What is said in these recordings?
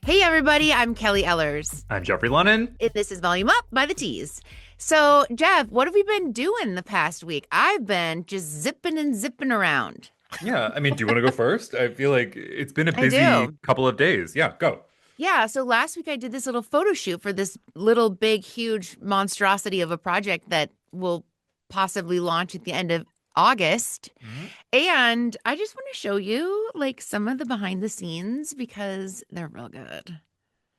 Hey everybody, I'm Kelly Ellers, I'm Jeffrey Lennon. and this is Volume Up by the Tees. So, Jeff, what have we been doing the past week? I've been just zipping and zipping around. Yeah, I mean, do you want to go first? I feel like it's been a I busy do. couple of days. Yeah, go. Yeah, so last week I did this little photo shoot for this little, big, huge monstrosity of a project that will possibly launch at the end of August. Mhm. And I just want to show you like some of the behind the scenes because they're real good.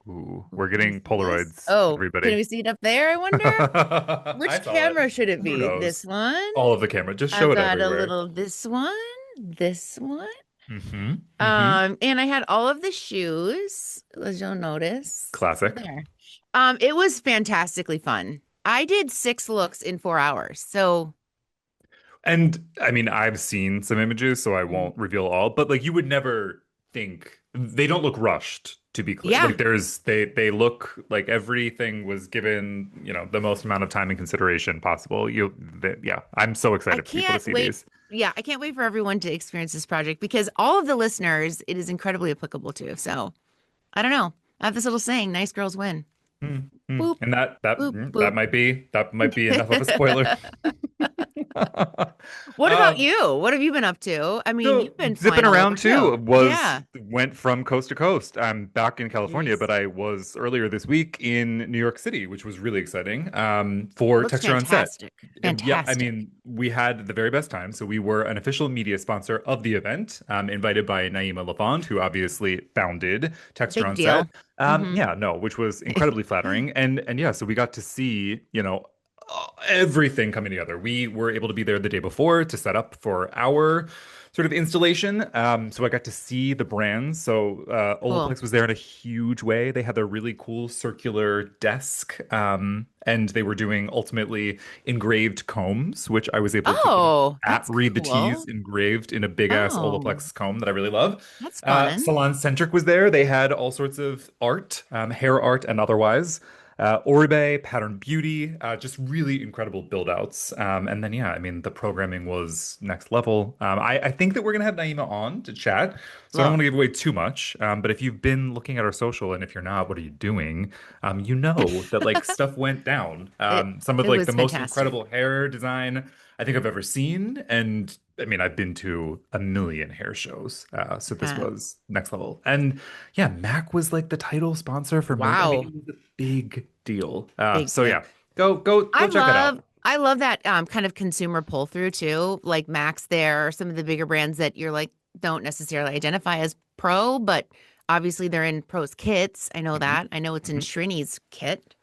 Ooh, Ooh, we're can you getting see this? Polaroids, Oh, can everybody. we see it up there, I wonder? I Which saw it. camera should it Who be? This knows? one? All of the camera. Just show I've it got a everywhere. little this one, this one. Mm-hmm. Mm-hmm. And I had all of the shoes, as you'll notice. Classic. There. It was fantastically fun. I did 6 looks in 4 hours. So And I mean, I've seen some images, so I mm, won't reveal all, but like you would never think they don't look rushed, to be clear. yeah, Like they look like everything was given, the most amount of time and consideration possible. Yeah, I'm so I excited for people to can't see wait. these. Yeah, I can't wait for everyone to experience this project because all of the listeners, it is incredibly applicable to. So I don't know. I have this little saying, nice girls win. Mm, mm. Boop, And that that boop, mm, that boop. might be enough of a spoiler. What about Um, you? What have you been up to? I mean, So you've been zipping flying all over around too too. was Yeah. went from coast to coast. I'm back in California, but Jeez. I was earlier this week in New York City, which was really exciting. It For looks Texture on Set. fantastic. Yeah, I Fantastic. mean, we had the very best time. So we were an official media sponsor of the event, invited by Naima Lafond, who obviously founded Texture Big on Set. deal. Hmm. Yeah, no, which was incredibly flattering. And yeah, so we got to see, everything coming together. We were able to be there the day before to set up for our sort of installation. So I got to see the brands. So Cool. Olaplex was there in a huge way. They had their really cool circular desk, and they were doing ultimately engraved combs, which I was able to get Oh, at that's Read the Teas cool. engraved in a big ass Oh, Olaplex comb that I really love. that's fun. Salon Centric was there. They had all sorts of art, hair art and otherwise. Oribe, Pattern Beauty, just really incredible build outs. And then, yeah, I mean, the programming was next level. I think that we're going to have Naima on to chat, so I don't want Well, to give away too much. But if you've been looking at our social, and if you're not, what are you doing? You know that like stuff went down. it Some of it like was the most fantastic. incredible hair design I think I've ever seen. And I mean, I've been to a million hair shows. So this Uh, was next level. And yeah, Mac was like the title sponsor for most. I mean, wow. it was a big deal. Big So deal. yeah, go check that out. I love that kind of consumer pull through too. Like Max there, or some of the bigger brands that you're like don't necessarily identify as pro, but obviously they're in pros kits. I know Hmm. that. I know it's in Hmm. Shrini's kit.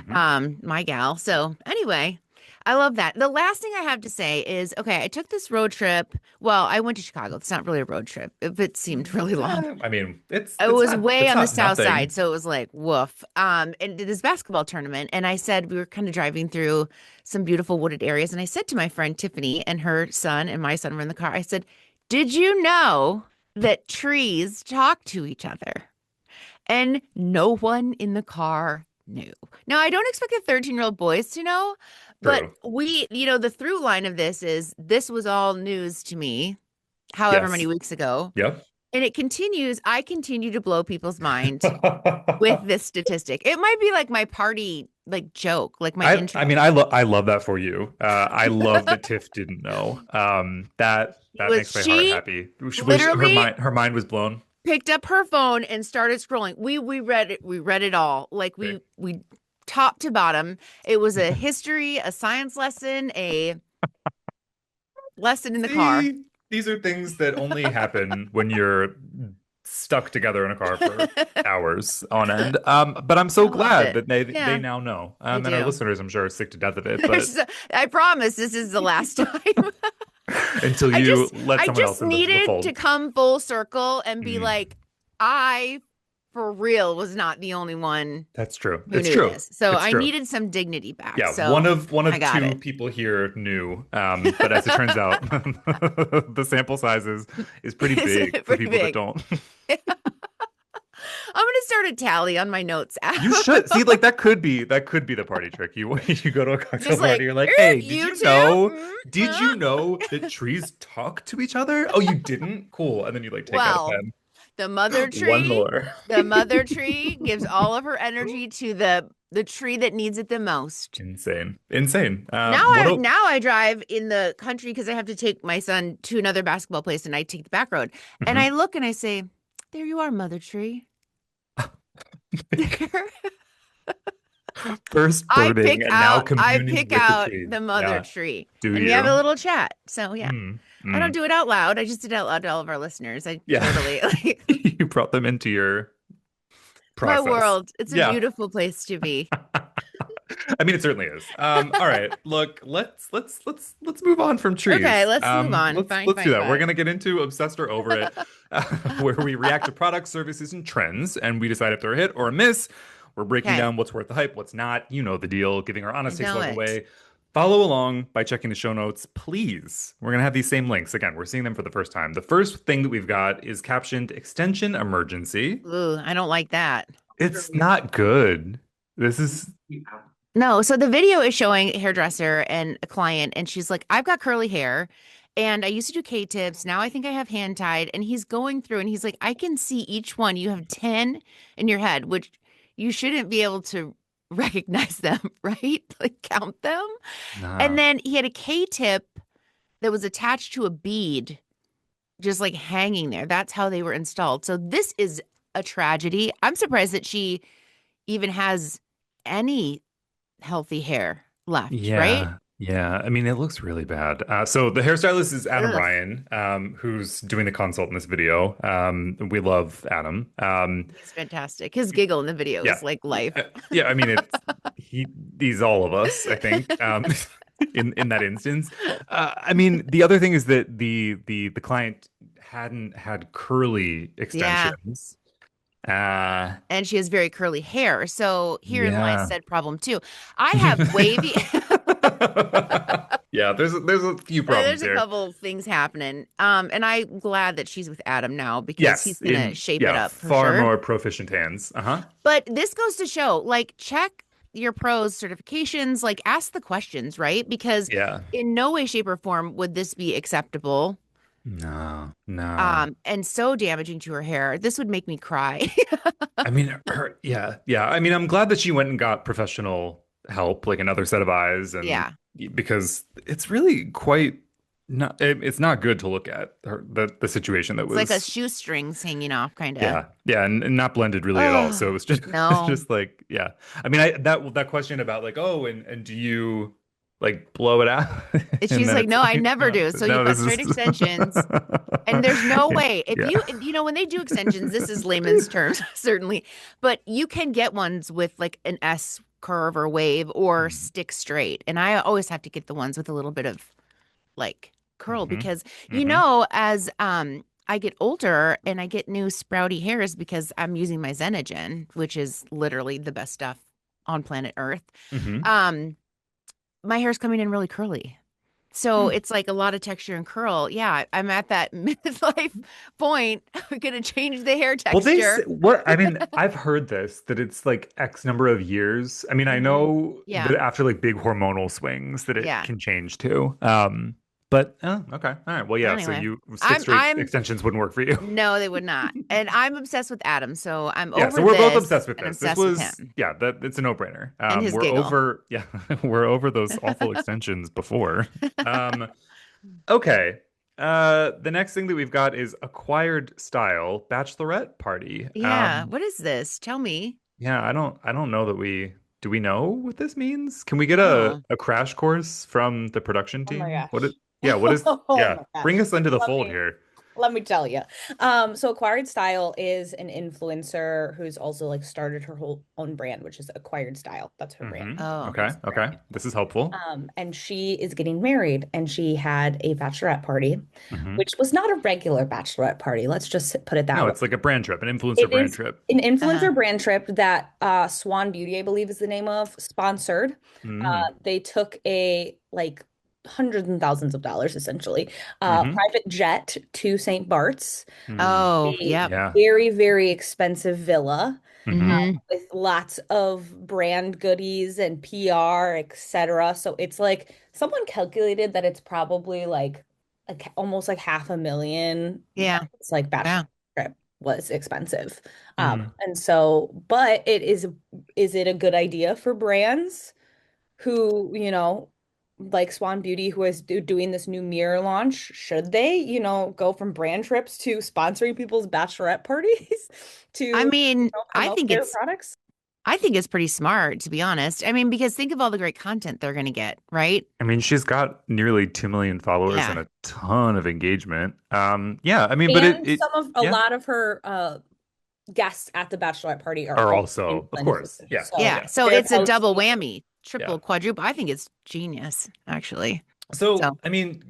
Hmm. My gal. So anyway, I love that. The last thing I have to say is, okay, I took this road trip. Well, I went to Chicago. It's not really a road trip. If it seemed really long. I mean, it's It it's was not way it's on the not south side, nothing. so it was like woof. And did this basketball tournament, and I said we were kind of driving through some beautiful wooded areas, and I said to my friend Tiffany and her son and my son were in the car. I said, "Did you know that trees talk to each other?" And no one in the car knew. Now, I don't expect the 13-year-old boys to know, but True. the through line of this is this was all news to me, however many Yes. weeks ago. Yep. And it continues. I continue to blow people's mind with this statistic. It might be like my party like joke, like my I intro. mean, I love that for you. I love that Tiff didn't know. That makes my heart She happy. Her literally mind was blown. picked up her phone and started scrolling. We read it all. Like Big. we top to bottom. It was a history, a science lesson, a lesson in the car. See, these are things that only happen when you're stuck together in a car for hours on end. But I'm so I loved glad it. that they Yeah, now know. I And our do. listeners, I'm sure, are sick to death of it. But I promise this is the last time. until I you just let I someone just else into the needed to fold. come full circle and be Mm, like, I for real was not the only one that's true. who It's knew true. this. So It's I true. needed some dignity back. Yeah, So one I of got two it. people here knew, but as it turns out, the sample is pretty It's big for pretty people that big. don't. I'm gonna start a tally on my notes app. You should see like that could be the party trick. You you go to a cocktail Just party, like, you're like, hey, you too? did you know that trees talk to each other? Oh, you didn't? Cool. And then you like take out a Well, pen. The mother One tree, more. the mother tree gives all of her energy to the tree that needs it the most. Insane. Insane. Now What I else? now I drive in the country because I have to take my son to another basketball place and I take the back road. And I look and I say, "There you are, mother tree." There. First birding and now I communing pick with the out trees. the mother Yeah. tree. Do And we have a you? little chat. So yeah. Mm, I don't mm. do it out loud. I just did it out loud to all of our listeners. I Yeah. totally like You brought them into your it's my process. world. It's a Yeah. beautiful place to be. I mean, it certainly is. All right. Look, let's move on from Okay, trees. let's move on. Let's Fine, let's do fine, that. We're fine. gonna get into obsessed or over it, where we react to products, services, and trends, and we decide if they're a hit or a miss. We're breaking Okay. down what's worth the hype, what's not. You know the deal. Giving our I honest takes know along the it. way. Follow along by checking the show notes, please. We're gonna have these same links again. We're seeing them for the first time. The first thing that we've got is captioned "Extension Emergency." Ooh, I don't like that. It's not good. This is No, so the video is showing a hairdresser and a client, and she's like, I've got curly hair, and I used to do K-tips. Now I think I have hand tied. And he's going through and he's like, I can see each one. You have 10 in your head, which you shouldn't be able to recognize them, right? Like count them. And nah. then he had a K-tip that was attached to a bead, just like hanging there. That's how they were installed. So this is a tragedy. I'm surprised that she even has any healthy hair left, right? Yeah, yeah. I mean, it looks really bad. So the hairstylist is Adam Ugh, Ryan, who's doing the consult in this video. We love Adam. he's fantastic. His giggle in the video Yeah, is like life. yeah. I mean, he's all of us, I think. In that instance. I mean, the other thing is that the client hadn't had curly Yeah. extensions. Uh, And she has very curly hair. So herein lies yeah. said problem too. I have wavy. Yeah, there's a few problems There's a here. couple things happening. And I'm glad that she's with Adam now because he's Yes, gonna in shape it yeah, up for far sure. more proficient hands. Uh-huh. But this goes to show, like, check your pros certifications, like ask the questions, right? Because Yeah. in no way, shape, or form would this be acceptable. No, no. And so damaging to her hair. This would make me cry. I mean, yeah, yeah. I mean, I'm glad that she went and got professional help, like another set of eyes, and Yeah. because it's really quite not, it's not good to look at the situation that It's like a was, shoestrings hanging off, kind of. yeah, yeah, and not blended really at all. So it Oh, was just, it's no. just like, yeah. I mean, that question about like, oh, and do you like blow it out? And And she's then like, it's no, I like, never do. So you've no, got this straight is, extensions. And there's no way if yeah. when they do extensions, this is layman's terms, certainly, but you can get ones with like an S curve or wave or stick straight. And I always have to get the ones with a little bit of like curl Mm-hmm. because Mm-hmm. as I get older and I get new sprouty hairs because I'm using my Xenogen, which is literally the best stuff on planet Earth. Mm-hmm. Um, my hair's coming in really curly. So it's like a lot of texture and curl. Yeah, I'm at that midlife point. I'm gonna change the hair Well, they say, texture. what I mean, I've heard this that it's like X number of years. I mean, I Hmm. know Yeah, that after like big hormonal swings that it yeah. can change too. But oh, okay. All right. Well, yeah, so Anyway, you stick I'm straight I'm extensions wouldn't work for you. no, they would not. And I'm obsessed with Adam, so I'm Yeah, so over we're both this obsessed with and this. This obsessed with was him yeah, that it's a no-brainer. and his We're giggle. over yeah, we're over those awful extensions before. Um, okay. The next thing that we've got is acquired style bachelorette party. Yeah, what is this? Tell me. Yeah, I don't know that we do we know what this means? Can we get No. a crash course from the production Oh my team? What it gosh. yeah, what is Oh yeah, my bring gosh. us into the Let fold me here. let me tell you. So Acquired Style is an influencer who's also like started her whole own brand, which is Acquired Style. That's her brand. Oh. Okay, okay. Instagram. This is helpful. And she is getting married and she had a bachelorette party, Hmm. which was not a regular bachelorette party. Let's just put it that No, way. it's like a brand trip, an influencer It brand is trip. an Uh-huh. influencer brand trip that Swan Beauty, I believe is the name of, sponsored. Mm-hmm. They took a like hundreds and thousands of dollars essentially, Mm-hmm. private jet to St. Bart's, Mm. Oh, a yep. Yeah. very, very expensive villa Mm-hmm. Hmm. with lots of brand goodies and PR, etc. So it's like someone calculated that it's probably like almost like half a million. Yeah. It's like bachelor Wow. trip. was expensive. Mm. And so, but is it a good idea for brands who, like Swan Beauty, who is doing this new mirror launch? Should they, go from brand trips to sponsoring people's bachelorette parties to, I mean, promote their products? I think it's pretty smart, to be honest. I mean, because think of all the great content they're going to get, right? I mean, she's got nearly 2 million followers and Yeah. a ton of engagement. Yeah, I mean, but And a yeah, lot of her guests at the bachelorette party are are all also, of course, influencers. yeah, So Yeah. yeah, So they're it's a double posting. whammy, yeah. triple, quadruple. I think it's genius, actually. So, So I mean,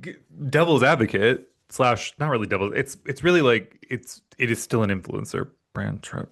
devil's advocate slash not really devil. It's really like it is still an influencer brand trip,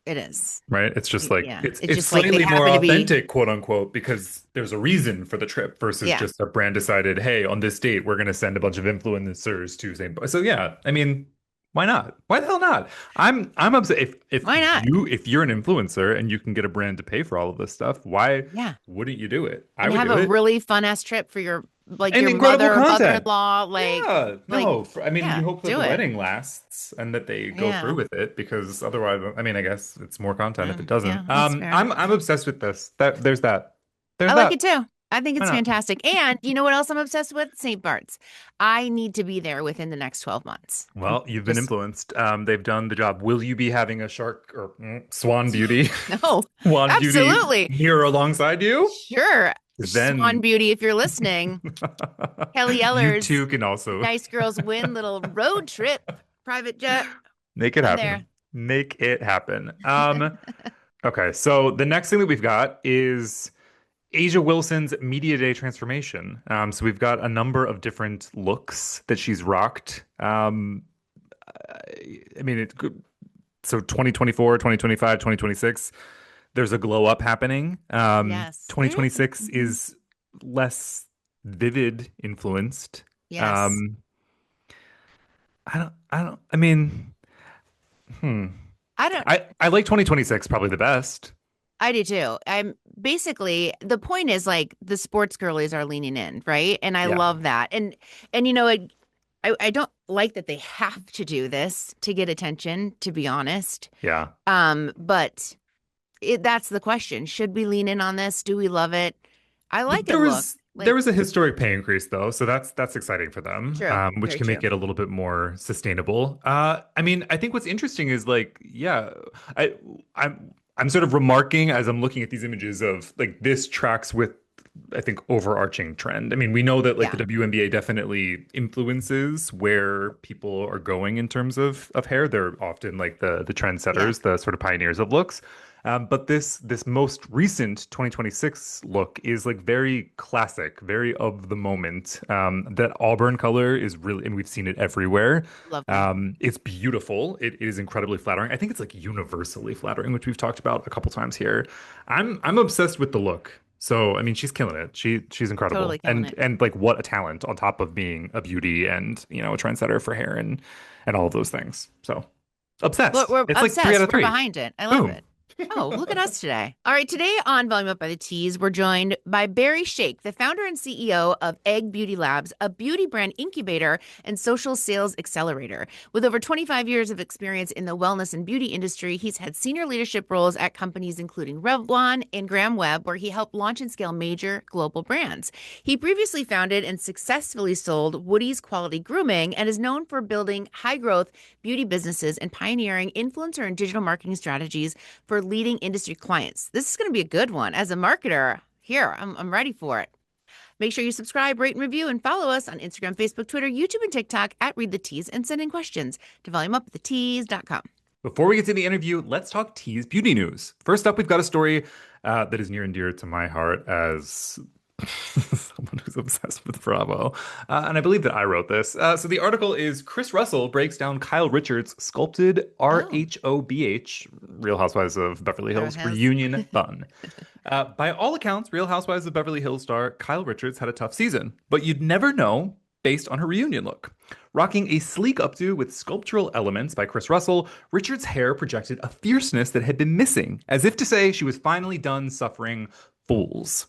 it is. right? It's just like Yeah. it's It's it's just like they slightly more happen to be, authentic, quote unquote, because there's a reason for the trip versus yeah. just a brand decided, hey, on this date we're gonna send a bunch of influencers to St. So yeah, I mean, why not? Why the hell not? I'm upset if Why not? if you're an influencer and you can get a brand to pay for all of this stuff, why Yeah. wouldn't you do it? I And would have do a it. really fun ass trip for your like And your incredible mother or content. mother-in-law. Yeah, Like, no, I mean, you yeah, hope that do the it. wedding lasts and that they go through Yeah. with it because otherwise, I mean, I guess it's more content if it doesn't. Yeah, that's fair. I'm obsessed with this. There's that. There's I like that. it too. I think Why it's not? fantastic. And you know what else I'm obsessed with? St. Bart's. I need to be there within the next 12 months. I'm Well, you've been just, influenced. They've done the job. Will you be having a shark or Swan Beauty, no, Swan Beauty absolutely. here alongside you? Sure. Swan Then Beauty, if you're listening. Kelly you Eller's too can also Nice Girls Win little road trip, private jet. make it I'm there. happen. Make it happen. Okay, so the next thing that we've got is Asia Wilson's Media Day transformation. So we've got a number of different looks that she's rocked. I mean, so 2024, 2025, 2026, there's a glow up happening. Yes. 2026 Mhm. is less vivid influenced. Yes. Um, I mean, hmm. I don't I like 2026 probably the best. I do too. I'm basically the point is like the sports girlies are leaning in, right? And I Yeah. love that. And I don't like that they have to do this to get attention, to be honest. Yeah. But that's the question. Should we lean in on this? Do we love it? I like There it. Look, there like was a historic pay increase though, so that's exciting for them, true, which very can true. make it a little bit more sustainable. I mean, I think what's interesting is like, yeah, I I'm sort of remarking as I'm looking at these images of like this tracks with I think overarching trend. I mean, we know that like the Yeah, WNBA definitely influences where people are going in terms of hair. They're often like the yeah, trendsetters, the sort of pioneers of looks. But this most recent 2026 look is like very classic, very of the moment. That auburn color is really, and we've seen it everywhere. love that. It's beautiful. It is incredibly flattering. I think it's like universally flattering, which we've talked about a couple times here. I'm obsessed with the look. So I mean, she's killing it. She's incredible, Totally killing it. and like what a talent on top of being a beauty and you know a trendsetter for hair and all of those things. So obsessed. We're It's like three out obsessed. of We're three. behind it. I love Boom. it. Oh, look at us today. All right, today on Volume Up by the Teas, we're joined by Barry Shaich, the founder and CEO of Egg Beauty Labs, a beauty brand incubator and social sales accelerator. With over 25 years of experience in the wellness and beauty industry, he's had senior leadership roles at companies including Revlon and Graham Webb, where he helped launch and scale major global brands. He previously founded and successfully sold Woody's Quality Grooming and is known for building high-growth beauty businesses and pioneering influencer and digital marketing strategies for leading industry clients. This is going to be a good one. As a marketer, here, I'm ready for it. Make sure you subscribe, rate, and review, and follow us on Instagram, Facebook, Twitter, YouTube, and TikTok at Read the Teas, and send in questions to volumeuptheteas.com. Before we get to the interview, let's talk Tease beauty news. First up, we've got a story that is near and dear to my heart as someone who's obsessed with Bravo. And I believe that I wrote this. So the article is Chris Russell breaks down Kyle Richards' sculpted Oh, RHOBH, Real Housewives of Beverly Hills, Powerhouse. reunion bun. By all accounts, Real Housewives of Beverly Hills star Kyle Richards had a tough season, but you'd never know based on her reunion look. Rocking a sleek updo with sculptural elements by Chris Russell, Richards' hair projected a fierceness that had been missing, as if to say she was finally done suffering fools.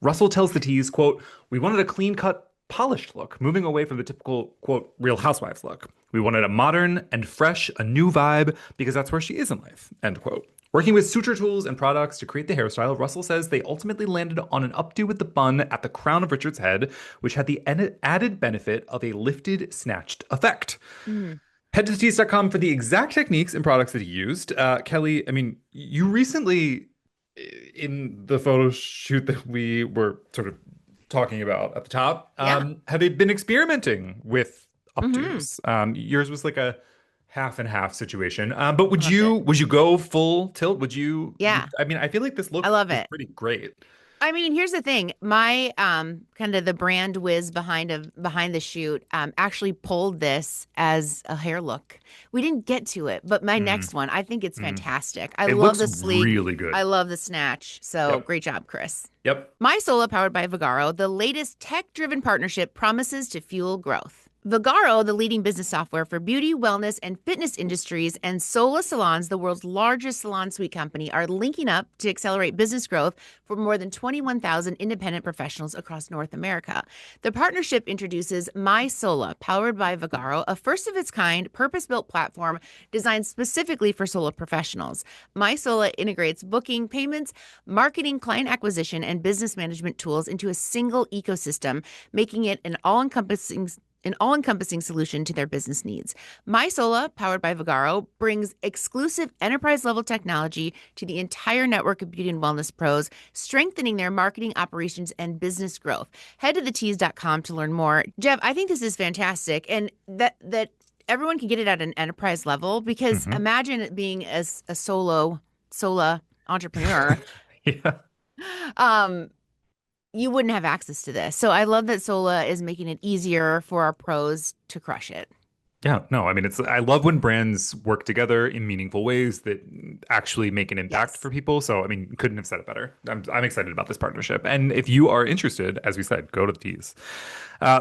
Russell tells the tease, quote, "We wanted a clean cut polished look, moving away from the typical, quote, Real Housewives look. We wanted a modern and fresh, a new vibe, because that's where she is in life, end quote. Working with suture tools and products to create the hairstyle, Russell says they ultimately landed on an updo with the bun at the crown of Richard's head, which had the added benefit of a lifted, snatched effect. Mhm. Head to tees.com for the exact techniques and products that he used. Kelly, I mean, you recently, in the photo shoot that we were sort of talking about at the top, Yeah. have they been experimenting with Hmm. updos? Yours was like a half and half situation. But I loved it. would you go full tilt? Yeah, I mean, I feel like this I look love is it. pretty great. I mean, here's the thing. My kind of the brand whiz behind the shoot actually pulled this as a hair look. We didn't get to it, but my Mm, next one, I think it's mm. fantastic. I It love looks the sleek. really I good. love the snatch. So Yep. great job, Chris. Yep. My Sola, powered by Vigaro, the latest tech-driven partnership promises to fuel growth. Vigaro, the leading business software for beauty, wellness, and fitness industries, and Sola Salons, the world's largest salon suite company, are linking up to accelerate business growth for more than 21,000 independent professionals across North America. The partnership introduces My Sola, powered by Vigaro, a first of its kind, purpose built platform designed specifically for Sola professionals. My Sola integrates booking, payments, marketing, client acquisition, and business management tools into a single ecosystem, making it an all-encompassing solution to their business needs. MySola, powered by Vigaro, brings exclusive enterprise-level technology to the entire network of beauty and wellness pros, strengthening their marketing operations and business growth. Head to thetease.com to learn more. Jeff, I think this is fantastic, and that everyone can get it at an enterprise level because Hmm. imagine it being as a sola entrepreneur. Yeah. Um, you wouldn't have access to this. So I love that Sola is making it easier for our pros to crush it. Yeah, no, I mean, I love when brands work together in meaningful ways that actually make an impact Yes. for people. So, I mean, couldn't have said it better. I'm excited about this partnership. And if you are interested, as we said, go to the teas.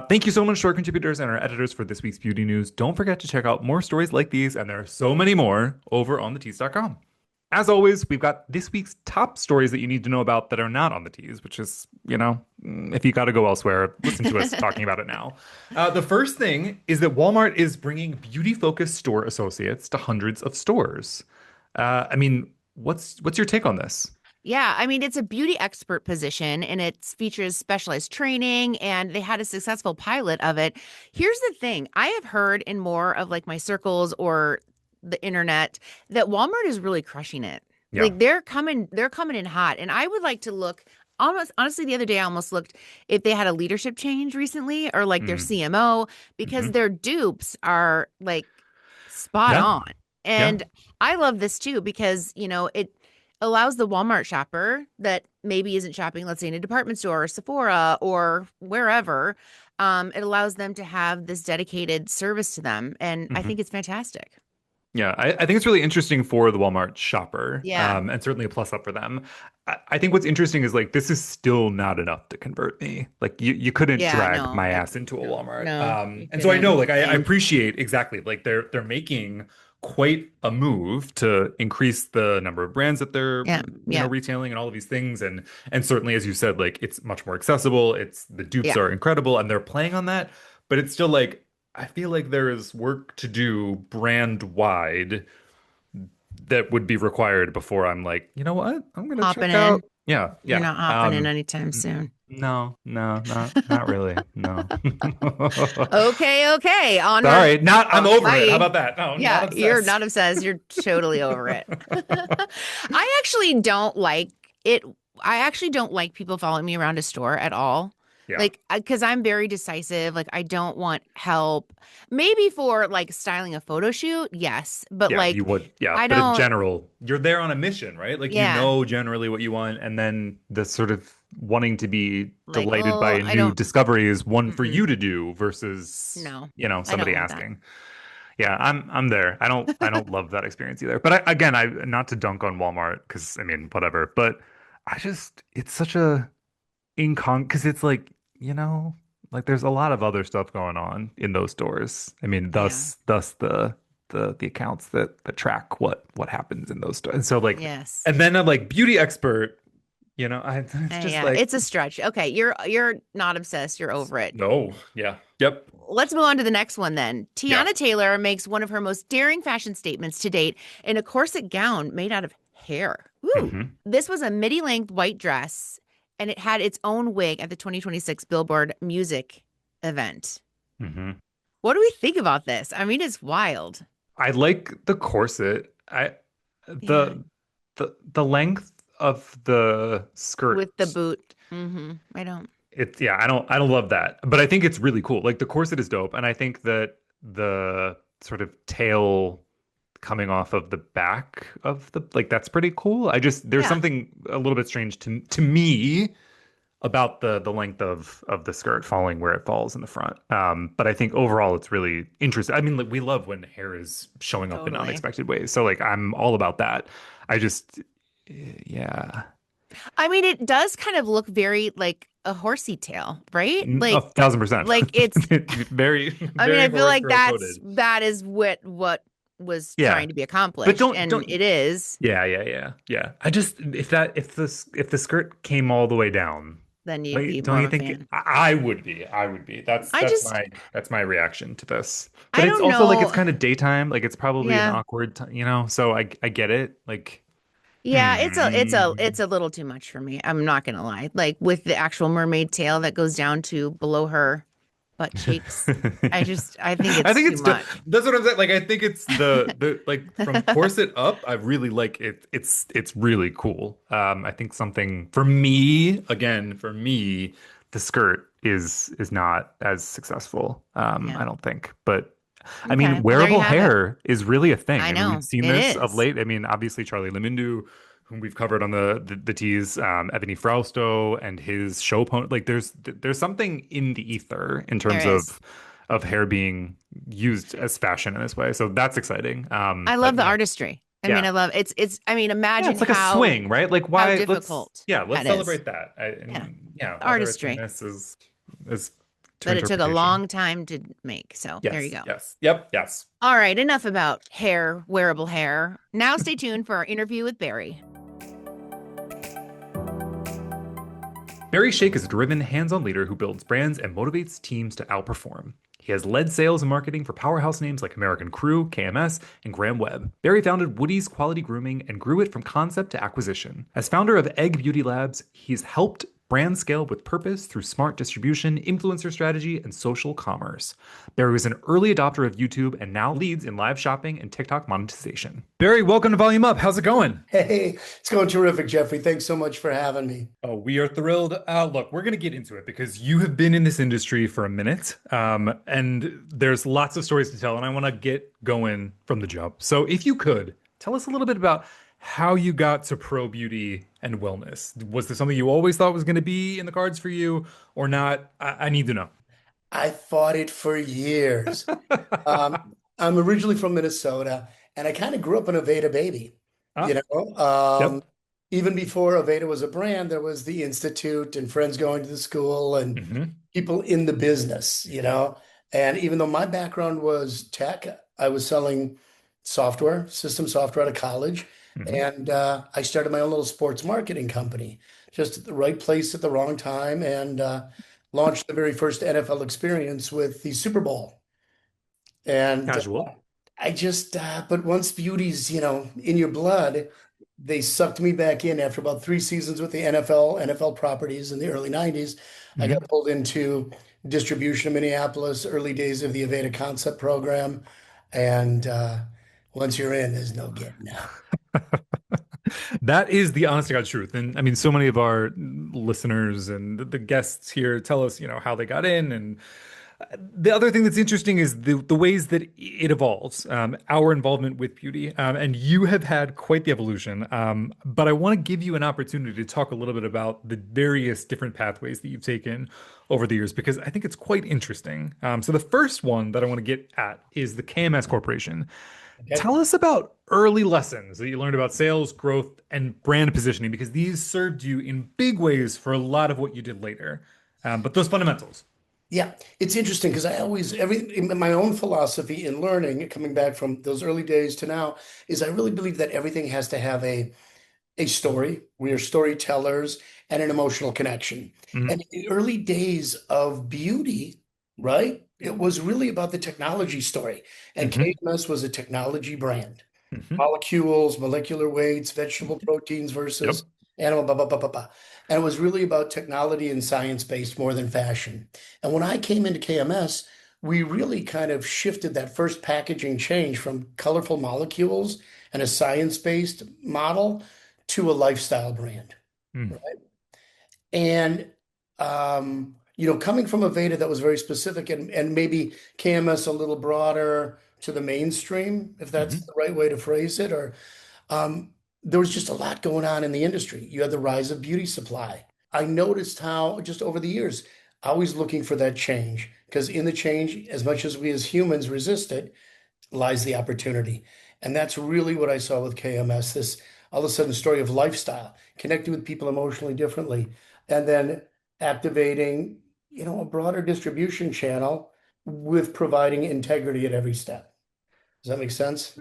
Thank you so much to our contributors and our editors for this week's beauty news. Don't forget to check out more stories like these, and there are so many more over on theteas.com. As always, we've got this week's top stories that you need to know about that are not on the teas, which is, if you got to go elsewhere, listen to us talking about it now. The first thing is that Walmart is bringing beauty-focused store associates to hundreds of stores. I mean, what's your take on this? Yeah, I mean, it's a beauty expert position and it features specialized training, and they had a successful pilot of it. Here's the thing, I have heard in more of like my circles or the internet that Walmart is really crushing it. Yeah. Like they're coming in hot. And I would like to look almost honestly, the other day I almost looked if they had a leadership change recently or like their Mm, CMO, because hmm. their dupes are like spot Yeah. on. Yeah. And I love this too because, it allows the Walmart shopper that maybe isn't shopping, let's say in a department store or Sephora or wherever, it allows them to have this dedicated service to them. And I Hmm. think it's fantastic. Yeah, I think it's really interesting for the Walmart shopper, Yeah. and certainly a plus up for them. I think what's interesting is like this is still not enough to convert me. Like you couldn't Yeah. drag No, my ass into a no, Walmart. no, you And so I couldn't. know like I Same. appreciate exactly like they're making quite a move to increase the number of brands that they're Yeah. Yeah. retailing and all of these things, and certainly as you said, like it's much more accessible. It's the dupes Yeah. are incredible and they're playing on that, but it's still like I feel like there is work to do brand wide that would be required before I'm like, you know what? I'm gonna Hopping check out. in. Yeah, You're yeah. not hopping in anytime N- soon. no, no, not really. No. Okay. Okay. Onward. Sorry, not I'm over it. How Bye. about that? No, not Yeah. You're obsessed. not obsessed. You're totally over it. I actually don't like it. I actually don't like people following me around a store at all. Yeah. Like, because I'm very decisive. Like, I don't want help. Maybe for like styling a photo shoot, yes. But Yeah, you like, would. Yeah, I but in don't, general, you're there on a mission, right? Like you yeah. know generally what you want, and then the sort of wanting to be Like, delighted by oh, a I new don't, discovery is one for mm-mm, you to do versus, no, I don't somebody want that. asking. Yeah, I'm there. I don't love that experience either. But again, I not to dunk on Walmart because I mean whatever. But I just it's such a because it's like like there's a lot of other stuff going on in those stores. I mean, Yeah. thus the accounts that track what happens in those stores. And so like, Yes. and then I'm like beauty expert. it's just Yeah, like, it's a stretch. Okay, you're not obsessed. You're over it. no, yeah, yep. Let's move on to the next one then. Yeah. Tiana Taylor makes one of her most daring fashion statements to date in a corset gown made out of hair. Woo! Hmm. This was a midi-length white dress, and it had its own wig at the 2026 Billboard Music event. Hmm. What do we think about this? I mean, it's wild. I like the corset. Yeah, The length of the skirt, with the boot. I don't. it's yeah, I don't love that. But I think it's really cool. Like the corset is dope, and I think that the sort of tail coming off of the back of the like that's pretty cool. There's Yeah, something a little bit strange to me about the length of the skirt falling where it falls in the front. But I think overall it's really interesting. I mean, like we love when hair is showing up in totally. unexpected ways. So like I'm all about that. I just yeah, I mean, it does kind of look very like a horsey tail, right? 1,000%. Like it's Very, I mean, very I feel horse like girl coded. that is what was Yeah. trying to be But accomplished, don't and don't it is. yeah, yeah, yeah, yeah. I just if the skirt came all the way down, Then you'd be don't more you of a think fan. I would be? I would be. I just That's my reaction to this. But I it's don't also like it's know. kind of daytime, like it's probably an Yeah. awkward time. So I get it. Like Yeah, hmm. it's a little too much for me. I'm not gonna lie. Like with the actual mermaid tail that goes down to below her butt cheeks. I think I it's think too it's much. that's what I'm saying. Like I think it's the like from corset up, I really like it. It's really cool. I think something for me, again, for me, the skirt is not as successful. Yeah. I don't think. But I mean, Okay. Well, there you wearable have it. hair is really a thing. I I mean, we've know. seen It this of is. late. I mean, obviously Charlie Lamindu, whom we've covered on the teas, Ebony Frausto and his show pony. Like, there's something in the ether in There terms is. of hair being used as fashion in this way. So that's exciting. I But love the yeah, artistry. I mean, yeah, I love it's I mean, yeah. imagine It's like a swing, right? Like, how why? difficult Let's that is. celebrate that. Yeah. And yeah, The whether it's a artistry. miss is to But it took a interpretation. long time to make. So there you Yes, go. yes, yep, yes. All right, enough about hair, wearable hair. Now stay tuned for our interview with Barry. Barry Shaich is a driven, hands-on leader who builds brands and motivates teams to outperform. He has led sales and marketing for powerhouse names like American Crew, KMS, and Graham Webb. Barry founded Woody's Quality Grooming and grew it from concept to acquisition. As founder of Egg Beauty Labs, he's helped brand scale with purpose through smart distribution, influencer strategy, and social commerce. Barry was an early adopter of YouTube and now leads in live shopping and TikTok monetization. Barry, welcome to Volume Up. How's it going? Hey, it's going terrific, Jeffrey. Thanks so much for having me. Oh, we are thrilled. Look, we're going to get into it because you have been in this industry for a minute, and there's lots of stories to tell, and I want to get going from the jump. So, if you could tell us a little bit about how you got to pro beauty and wellness. Was this something you always thought was going to be in the cards for you, or not? I need to know. I fought it for years. I'm originally from Minnesota, and I kind of grew up an Aveda baby. You Ah, know, yep. even before Aveda was a brand, there was the Institute and friends going to the school and Hmm. people in the business. And even though my background was tech, I was selling software, system software out of college. Hmm. And I started my own little sports marketing company, just at the right place at the wrong time, and launched the very first NFL experience with the Super Bowl. And Casual. but once beauty's in your blood, they sucked me back in after about 3 seasons with the NFL properties in the early 90s. I got Hmm. pulled into distribution in Minneapolis, early days of the Aveda Concept program. And once you're in, there's no getting out. That is the honest to God truth. And I mean, so many of our listeners and the guests here tell us, how they got in. And the other thing that's interesting is the ways that it evolves, our involvement with beauty. And you have had quite the evolution. But I want to give you an opportunity to talk a little bit about the various different pathways that you've taken over the years, because I think it's quite interesting. So the first one that I want to get at is the KMS Corporation. Okay. Tell us about early lessons that you learned about sales, growth, and brand positioning, because these served you in big ways for a lot of what you did later. But those fundamentals. Yeah, it's interesting because in my own philosophy in learning, coming back from those early days to now, is I really believe that everything has to have a story. We are storytellers and an emotional connection. Mm, And in the early days of beauty, right, it was really about the technology story. And hmm KMS was a technology brand. hmm Molecules, molecular weights, vegetable proteins Yep. versus animal, blah, blah, blah, blah, blah. And it was really about technology and science-based more than fashion. And when I came into KMS, we really kind of shifted that first packaging change from colorful molecules and a science-based model to a lifestyle brand. Mm, And coming from a Veda that was very specific and maybe KMS a little broader to the mainstream, if that's hmm the right way to phrase it, or um, there was just a lot going on in the industry. You had the rise of beauty supply. I noticed how just over the years, always looking for that change because in the change, as much as we as humans resist it, lies the opportunity. And that's really what I saw with KMS, this all of a sudden story of lifestyle, connecting with people emotionally differently, and then activating, a broader distribution channel with providing integrity at every step. Does that make sense?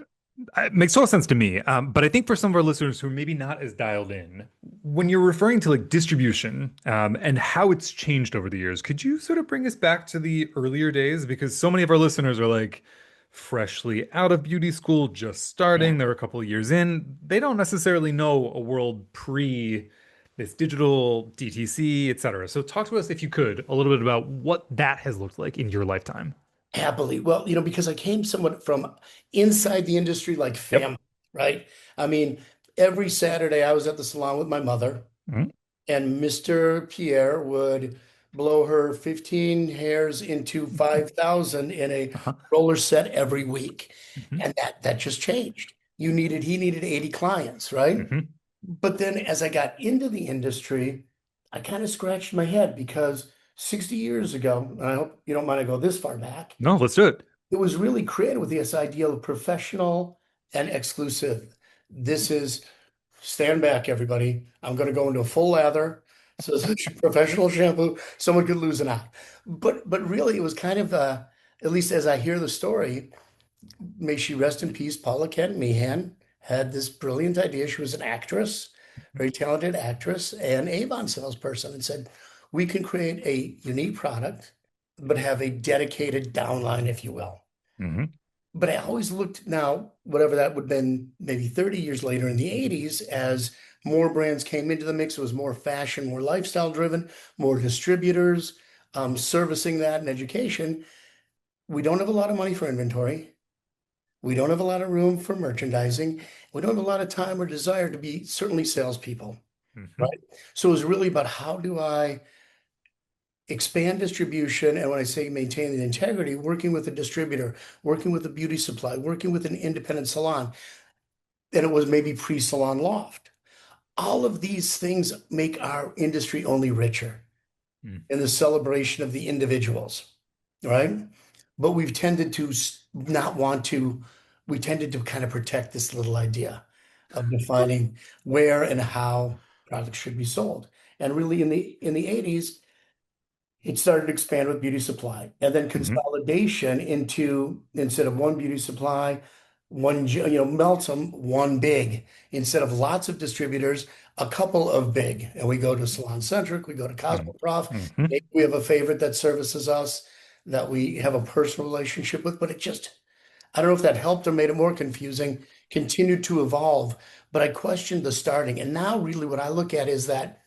It makes total sense to me. But I think for some of our listeners who are maybe not as dialed in, when you're referring to like distribution, and how it's changed over the years, could you sort of bring us back to the earlier days? Because so many of our listeners are like freshly out of beauty school, just Yeah. starting, they're a couple of years in. They don't necessarily know a world pre this digital DTC, et cetera. So talk to us, if you could, a little bit about what that has looked like in your lifetime. Happily. Well, because I came somewhat from inside the industry like Yep. family, right? I mean, every Saturday I was at the salon with my mother, Mhm. and Mr. Pierre would blow her 15 hairs into 5,000 in a Uh-huh. roller set every week. hmm And that just changed. He needed 80 clients, right? hmm But then as I got into the industry, I kind of scratched my head because 60 years ago, and I hope you don't mind I go this far back, No, let's do it. it was really created with this idea of professional and exclusive. This is stand back, everybody. I'm going to go into a full lather. So it's professional shampoo. Someone could lose an eye. But really, it was kind of at least as I hear the story, may she rest in peace. Paula Kent Meehan had this brilliant idea. She was an actress, very talented actress, and Avon salesperson, and said, we can create a unique product, but have a dedicated downline, if you will. hmm But I always looked now, whatever that would have been, maybe 30 years later in the 80s, as more brands came into the mix, it was more fashion, more lifestyle driven, more distributors servicing that and education. We don't have a lot of money for inventory. We don't have a lot of room for merchandising. We don't have a lot of time or desire to be certainly salespeople, hmm right? So it was really about how do I expand distribution, and when I say maintain the integrity, working with a distributor, working with a beauty supply, working with an independent salon, and it was maybe pre-salon loft. All of these things make our industry only richer in the celebration of the individuals, right? But we've tended to not want to, we tended to kind of protect this little idea of defining where and how products should be sold. And really in the 80s, it started to expand with beauty supply and then hmm consolidation into instead of one beauty supply, melts them one big instead of lots of distributors, a couple of big. And we go to Salon Centric, we go to Cosmoprof. hmm Maybe we have a favorite that services us that we have a personal relationship with, but I don't know if that helped or made it more confusing, continued to evolve. But I questioned the starting. And now, really, what I look at is that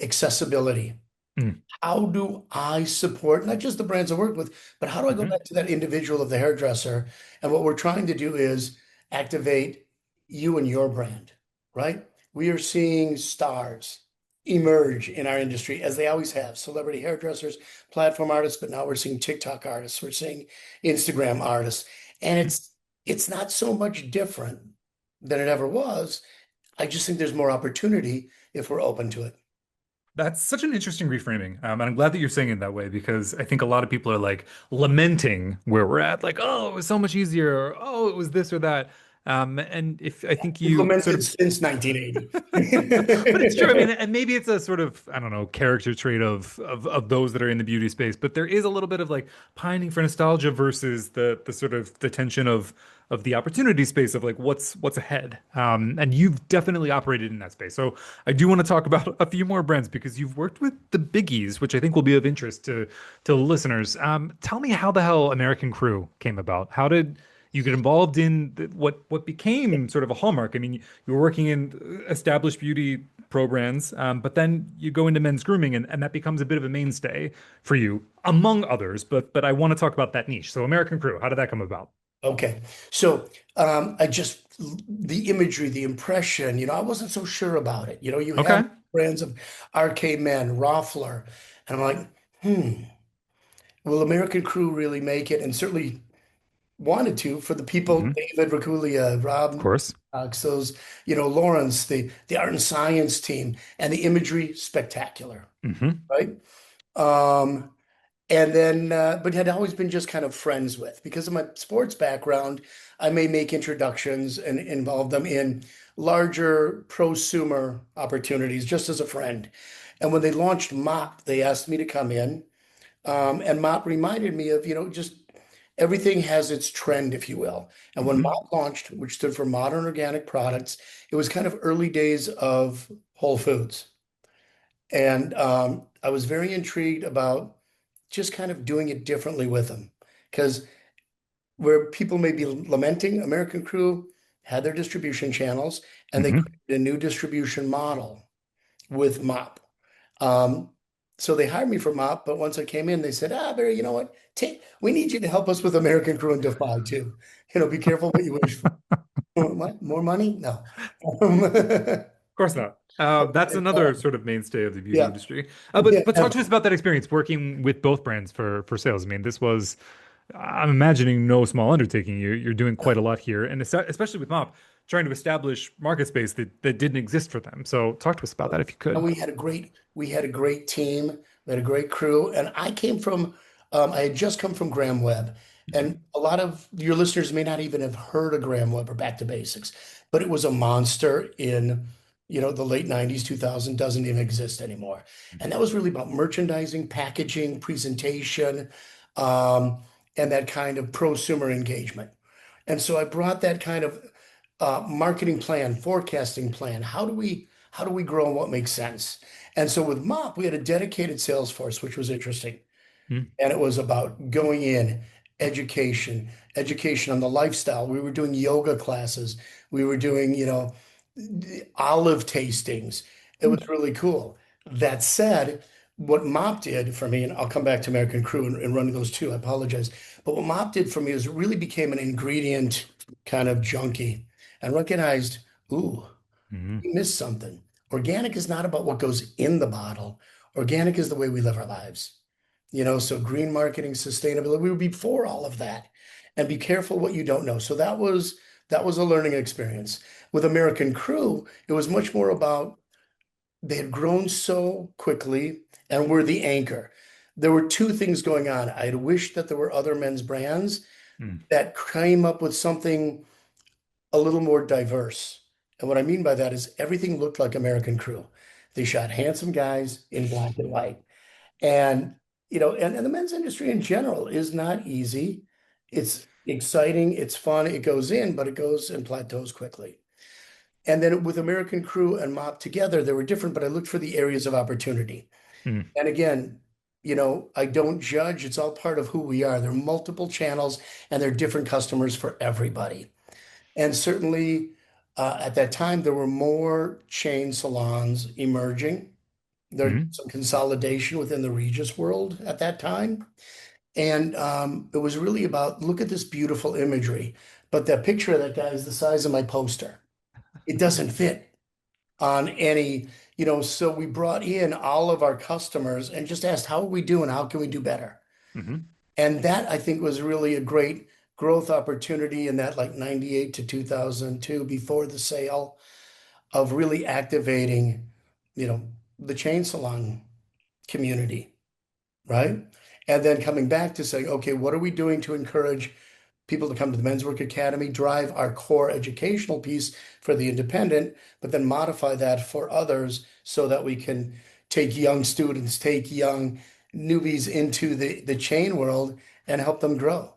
accessibility. Mm, How do I support not just the brands I work with, but how do I go mhm, back to that individual of the hairdresser? And what we're trying to do is activate you and your brand, right? We are seeing stars emerge in our industry as they always have, celebrity hairdressers, platform artists, but now we're seeing TikTok artists, we're seeing Instagram artists, and mhm. it's not so much different than it ever was. I just think there's more opportunity if we're open to it. That's such an interesting reframing. And I'm glad that you're saying it that way because I think a lot of people are like lamenting where we're at, like, oh, it was so much easier, or oh, it was this or that. And if I think you sort Implemented of since 1980. but it's true. I mean, and maybe it's a sort of, I don't know, character trait of those that are in the beauty space, but there is a little bit of like pining for nostalgia versus the sort of the tension of the opportunity space of like what's ahead. And you've definitely operated in that space. So I do want to talk about a few more brands because you've worked with the biggies, which I think will be of interest to listeners. Tell me how the hell American Crew came about. How did you get involved in what became sort of a hallmark? I mean, you were working in established beauty programs, but then you go into men's grooming, and that becomes a bit of a mainstay for you, among others. But I want to talk about that niche. So American Crew, how did that come about? Okay. So I just, the imagery, the impression, I wasn't so sure about it. You have Okay. brands of RK Men, Roffler, and I'm like, will American Crew really make it? And certainly wanted to for the people, Hmm. David Raculia, Of Rob course. those, Lawrence, the art and science team, and the imagery, spectacular, Hmm. right? Um, and then, but had always been just kind of friends with. Because of my sports background, I may make introductions and involve them in larger prosumer opportunities just as a friend. And when they launched MOP, they asked me to come in. And MOP reminded me of, just everything has its trend, if you will. And when Hmm. MOP launched, which stood for Modern Organic Products, it was kind of early days of Whole Foods. And I was very intrigued about just kind of doing it differently with them. Because where people may be lamenting, American Crew had their distribution channels and they Hmm. created a new distribution model with MOP. Um, so they hired me for MOP, but once I came in, they said, Barry, you know what? We need you to help us with American Crew and Defy too. Be careful what you wish for. What? More money? No. Of course not. That's another sort of mainstay of the beauty Yeah, industry. yeah, But talk to us about that experience working with both brands for sales. I mean, this was, I'm imagining, no small undertaking. You're doing quite a lot here, and especially with MOP, trying to establish market space that didn't exist for them. So talk to us about that if you and could. we had a great team, we had a great crew, and I had just come from Graham Webb, Mhm. and a lot of your listeners may not even have heard of Graham Webb or Back to Basics, but it was a monster in, the late 90s, 2000, doesn't even exist anymore. And that was really about merchandising, packaging, presentation, um, and that kind of prosumer engagement. And so I brought that kind of marketing plan, forecasting plan. How do we grow and what makes sense? And so with MOP, we had a dedicated sales force, which was interesting. Mhm. And it was about going in, education on the lifestyle. We were doing yoga classes. We were doing, olive tastings. It was really cool. That said, what MOP did for me, and I'll come back to American Crew and running those two, I apologize. But what MOP did for me is it really became an ingredient kind of junkie and recognized, ooh, Mhm. we missed something. Organic is not about what goes in the bottle. Organic is the way we live our lives. So green marketing, sustainability, we would be for all of that. And be careful what you don't know. So that was a learning experience. With American Crew, it was much more about they had grown so quickly and were the anchor. There were two things going on. I had wished that there were other men's brands Mhm. that came up with something a little more diverse. And what I mean by that is everything looked like American Crew. They shot handsome guys in black and white. And, and the men's industry in general is not easy. It's exciting, it's fun, it goes in, but it goes and plateaus quickly. And then with American Crew and MOP together, they were different, but I looked for the areas of opportunity. Mhm. And again, I don't judge, it's all part of who we are. There are multiple channels and there are different customers for everybody. And certainly at that time, there were more chain salons emerging. There's Mhm. some consolidation within the Regis world at that time. And it was really about look at this beautiful imagery. But that picture of that guy is the size of my poster. It doesn't fit on any, so we brought in all of our customers and just asked, how are we doing? How can we do better? Mhm. And that I think was really a great growth opportunity in that like 98 to 2002 before the sale of really activating, the chain salon community, right? And then coming back to saying, okay, what are we doing to encourage people to come to the Men's Work Academy, drive our core educational piece for the independent, but then modify that for others so that we can take young students, take young newbies into the chain world and help them grow.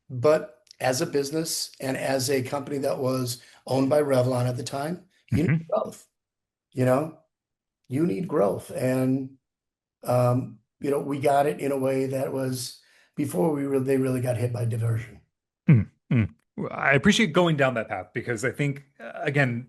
But as a business and as a company that was owned by Revlon at the time, you need Hmm. growth, you know, you need growth. And we got it in a way that was before they really got hit by diversion. Mm, mm. I appreciate going down that path because I think, again,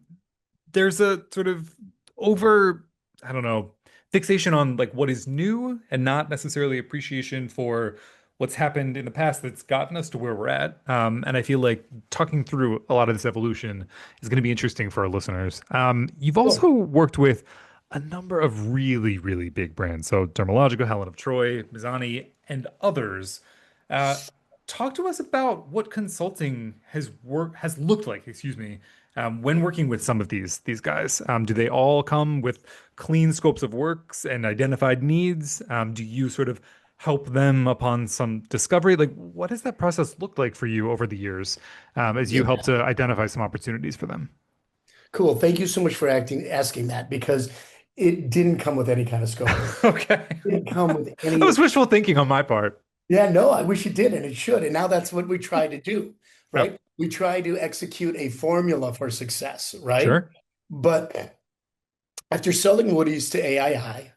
there's a sort of over, I don't know, fixation on like what is new and not necessarily appreciation for what's happened in the past that's gotten us to where we're at. And I feel like talking through a lot of this evolution is going to be interesting for our listeners. You've Cool. also worked with a number of really, really big brands. So Dermalogica, Helen of Troy, Mizani, and others. Uh, Talk to us about what consulting has looked like, excuse me, when working with some of these guys. Do they all come with clean scopes of works and identified needs? Do you sort of help them upon some discovery? Like, what does that process look like for you over the years, as you help Yeah. to identify some opportunities for them? Cool. Thank you so much for asking that because it didn't come with any kind of scope. Okay. It didn't come with That any. was wishful thinking on my part. Yeah, no, I wish it did, and it should. And now that's what we try to do, Yep. right? We try to execute a formula for success, right? Sure. But after selling Woody's to AII,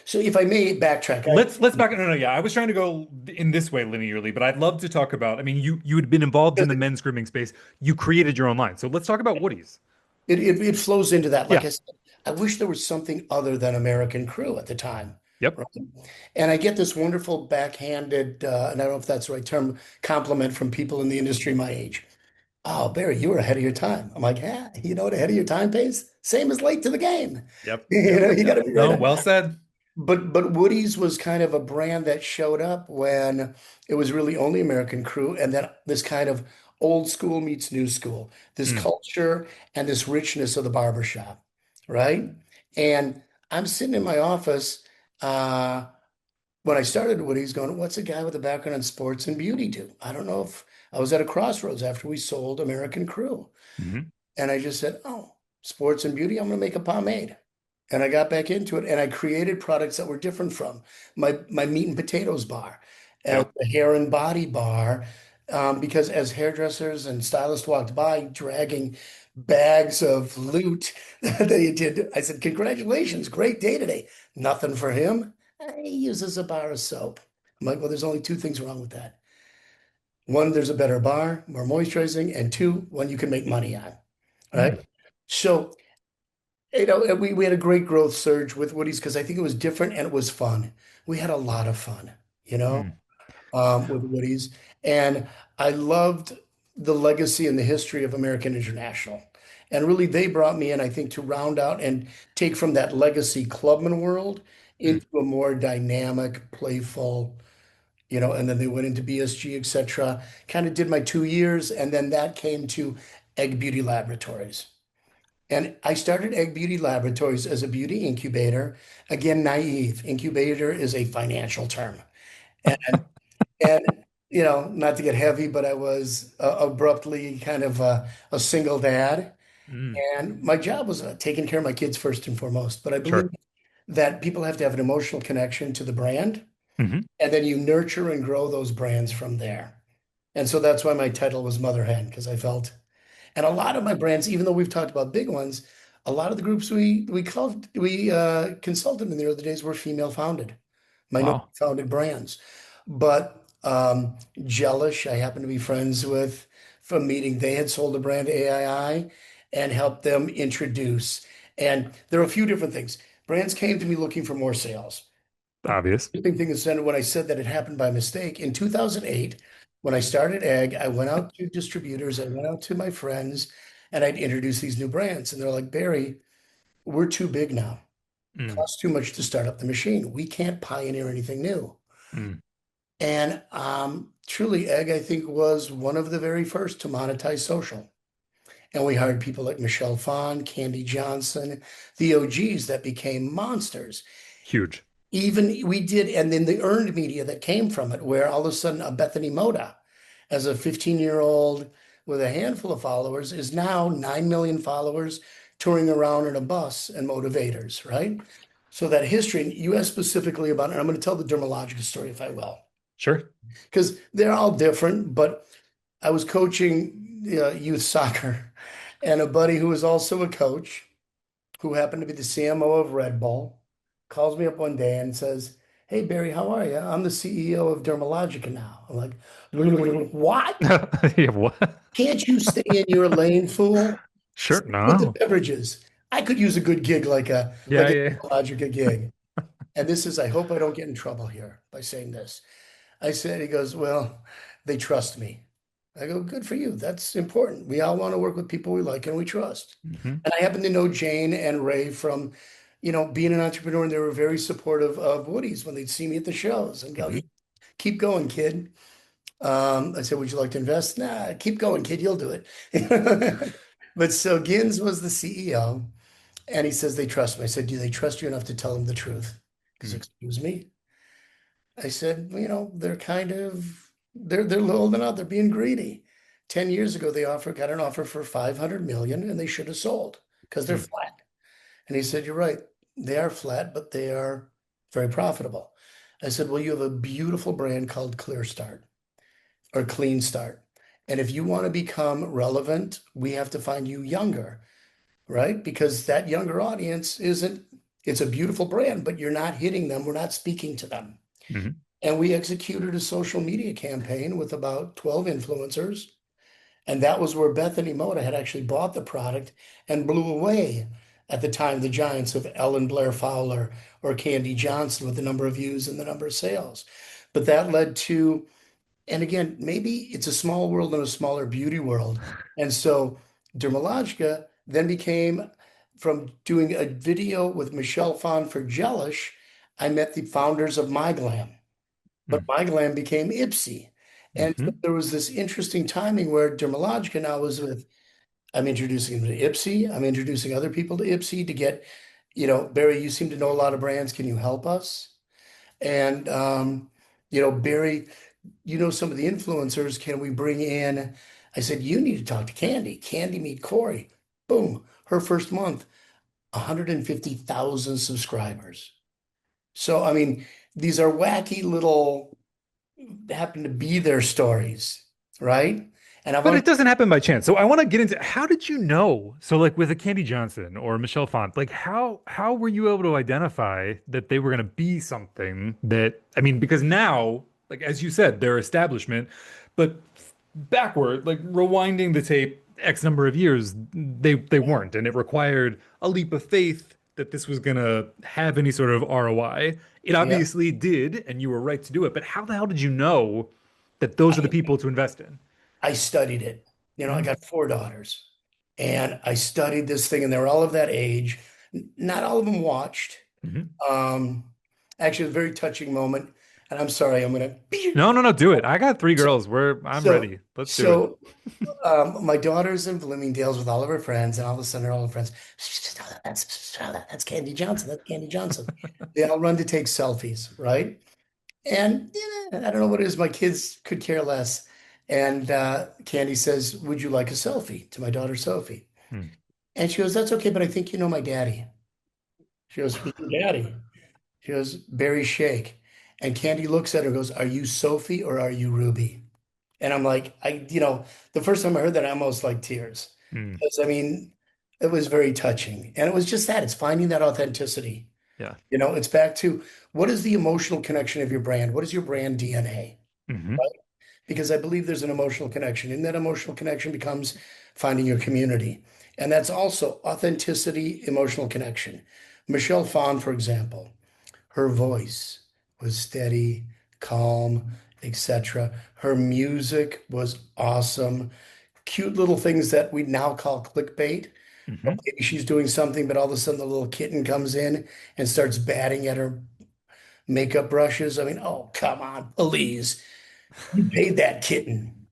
so if I may backtrack, Let's back. No, no, yeah. I was trying to go in this way linearly, but I'd love to talk about. I mean, you had been involved in the men's grooming space. You created your own line, so let's talk about Woody's. it flows into that. Like Yeah. I said, I wish there was something other than American Crew at the time, Yep. right? And I get this wonderful backhanded, and I don't know if that's the right term, compliment from people in the industry my age. Oh, Barry, you were ahead of your time. I'm like, yeah, you know what ahead of your time pays? Same as late to the game. Yep. Yep. You got Yep. to be right No, on. well said. But Woody's was kind of a brand that showed up when it was really only American Crew, and then this kind of old school meets new school, this Mm, culture and this richness of the barbershop, right? And I'm sitting in my office uh, when I started Woody's going, what's a guy with a background in sports and beauty do? I don't know if I was at a crossroads after we sold American Crew. mhm. And I just said, oh, sports and beauty, I'm going to make a pomade. And I got back into it and I created products that were different from my meat and potatoes bar and Yeah. the hair and body bar. Because as hairdressers and stylists walked by dragging bags of loot that they did, I said, congratulations, great day today. Nothing for him. He uses a bar of soap. I'm like, well, there's only two things wrong with that. One, there's a better bar, more moisturizing, and two, one you can make money on. Right. Mm, So, and we had a great growth surge with Woody's because I think it was different and it was fun. We had a lot of fun, mm, with Woody's. And I loved the legacy and the history of American International. And really, they brought me in, I think, to round out and take from that legacy clubman world mm. into a more dynamic, playful, and then they went into BSG, etc. Kind of did my 2 years, and then that came to Egg Beauty Laboratories. And I started Egg Beauty Laboratories as a beauty incubator. Again, naive. Incubator is a financial term. And, and not to get heavy, but I was abruptly kind of a single dad. Mm. And my job was taking care of my kids first and foremost. But I believe Sure. that people have to have an emotional connection to the brand. Hmm. And then you nurture and grow those brands from there. And so that's why my title was Mother Hen, because I felt, and a lot of my brands, even though we've talked about big ones, a lot of the groups we consulted in the early days were female founded, minority Wow. founded brands. But Jellish, I happen to be friends with from meeting. They had sold a brand to AII and helped them introduce. And there are a few different things. Brands came to me looking for more sales. Obvious. Interesting thing is then when I said that it happened by mistake in 2008, when I started Egg, I went out to distributors, I went out to my friends, and I'd introduce these new brands. And they're like, Barry, we're too big now. Mm, Costs too much to start up the machine. We can't pioneer anything new. mm. And truly, Egg, I think, was one of the very first to monetize social. And we hired people like Michelle Phan, Candy Johnson, the OGs that became monsters. Huge. Even we did, and then the earned media that came from it, where all of a sudden a Bethany Moda, as a 15-year-old with a handful of followers is now 9 million followers touring around in a bus and motivators, right? So that history, and you asked specifically about, and I'm going to tell the Dermalogica story if I will, Sure. because they're all different, but I was coaching youth soccer and a buddy who was also a coach who happened to be the CMO of Red Bull calls me up one day and says, "Hey, Barry, how are you? I'm the CEO of Dermalogica now." I'm like, "What? Yeah, what? Can't you stay in your lane, fool?" Sure. Same with the No. beverages. I could use a good gig Yeah, like a yeah. Dermalogica gig. And this is, I hope I don't get in trouble here by saying this. I said, he goes, "Well, they trust me." I go, "Good for you. That's important. We all want to work with people we like and we trust." Hmm. And I happen to know Jane and Ray from, being an entrepreneur, and they were very supportive of Woody's when they'd see me at the shows and go, "Yeah, Hmm. keep going, kid." I said, "Would you like to invest?" "Nah, keep going, kid. You'll do it." But so Gins was the CEO, and he says they trust me. I said, "Do they trust you enough to tell them the truth?" Because, excuse me. I said, "Well, they're they're holding out, they're being greedy. 10 years ago, got an offer for 500 million and they should have sold because they're flat." And he said, "You're right. They are flat, but they are very profitable." I said, "Well, you have a beautiful brand called Clear Start or Clean Start. And if you want to become relevant, we have to find you younger, right? Because that younger audience it's a beautiful brand, but you're not hitting them. We're not speaking to them." Hmm. And we executed a social media campaign with about 12 influencers. And that was where Bethany Moda had actually bought the product and blew away at the time the giants of Ellen Blair Fowler or Candy Johnson with the number of views and the number of sales. But that led to, and again, maybe it's a small world and a smaller beauty world. And so Dermalogica then became, from doing a video with Michelle Phan for Jellish, I met the founders of MyGlam, but my glam became Ipsy. And so Hmm. there was this interesting timing where Dermalogica now was with, I'm introducing them to Ipsy. I'm introducing other people to Ipsy to get, "Barry, you seem to know a lot of brands. Can you help us?" And, "Barry, some of the influencers. Can we bring in?" I said, "You need to talk to Candy. Candy, meet Corey." Boom. Her first month, 150,000 subscribers. So, I mean, these are wacky little happen to be their stories, right? And I've But always, it doesn't happen by chance. So I want to get into how did you know? So like with a Candy Johnson or Michelle Font, like how were you able to identify that they were going to be something that I mean because now like as you said their establishment, but backward like rewinding the tape X number of years they weren't and it required a leap of faith that this was going to have any sort of ROI. It yeah, obviously did and you were right to do it. But how the hell did you know that those are the I, people to invest in? I studied it. I Mm. got four daughters and I studied this thing and they were all of that age. Not all of them watched. Mhm. Um, Actually, a very touching moment. And I'm sorry, I'm gonna. No, no, no, do it. I got three So, girls. I'm so, ready. Let's do it. so my daughter's in Bloomingdale's with all of her friends, and all of a sudden, all her friends, "Oh, that's Candy Johnson. That's Candy Johnson." They all run to take selfies, right? And I don't know what it is. My kids could care less. And Candy says, "Would you like a selfie?" to my daughter Sophie. Hmm. And she goes, "That's okay, but I think you know my daddy." She goes, "Who's your daddy?" She goes, "Barry Shaich." And Candy looks at her and goes, "Are you Sophie or are you Ruby?" And I'm like, the first time I heard that, I almost like tears. Hmm. Because I mean, it was very touching. And it was just that, it's finding that authenticity. Yeah. It's back to, what is the emotional connection of your brand? What is your brand DNA? Hmm. Right? Because I believe there's an emotional connection. And that emotional connection becomes finding your community. And that's also authenticity, emotional connection. Michelle Phan, for example, her voice was steady, calm, etc. Her music was awesome. Cute little things that we now call clickbait. Hmm. Maybe she's doing something, but all of a sudden the little kitten comes in and starts batting at her makeup brushes. I mean, oh, come on, Elise, you paid that kitten.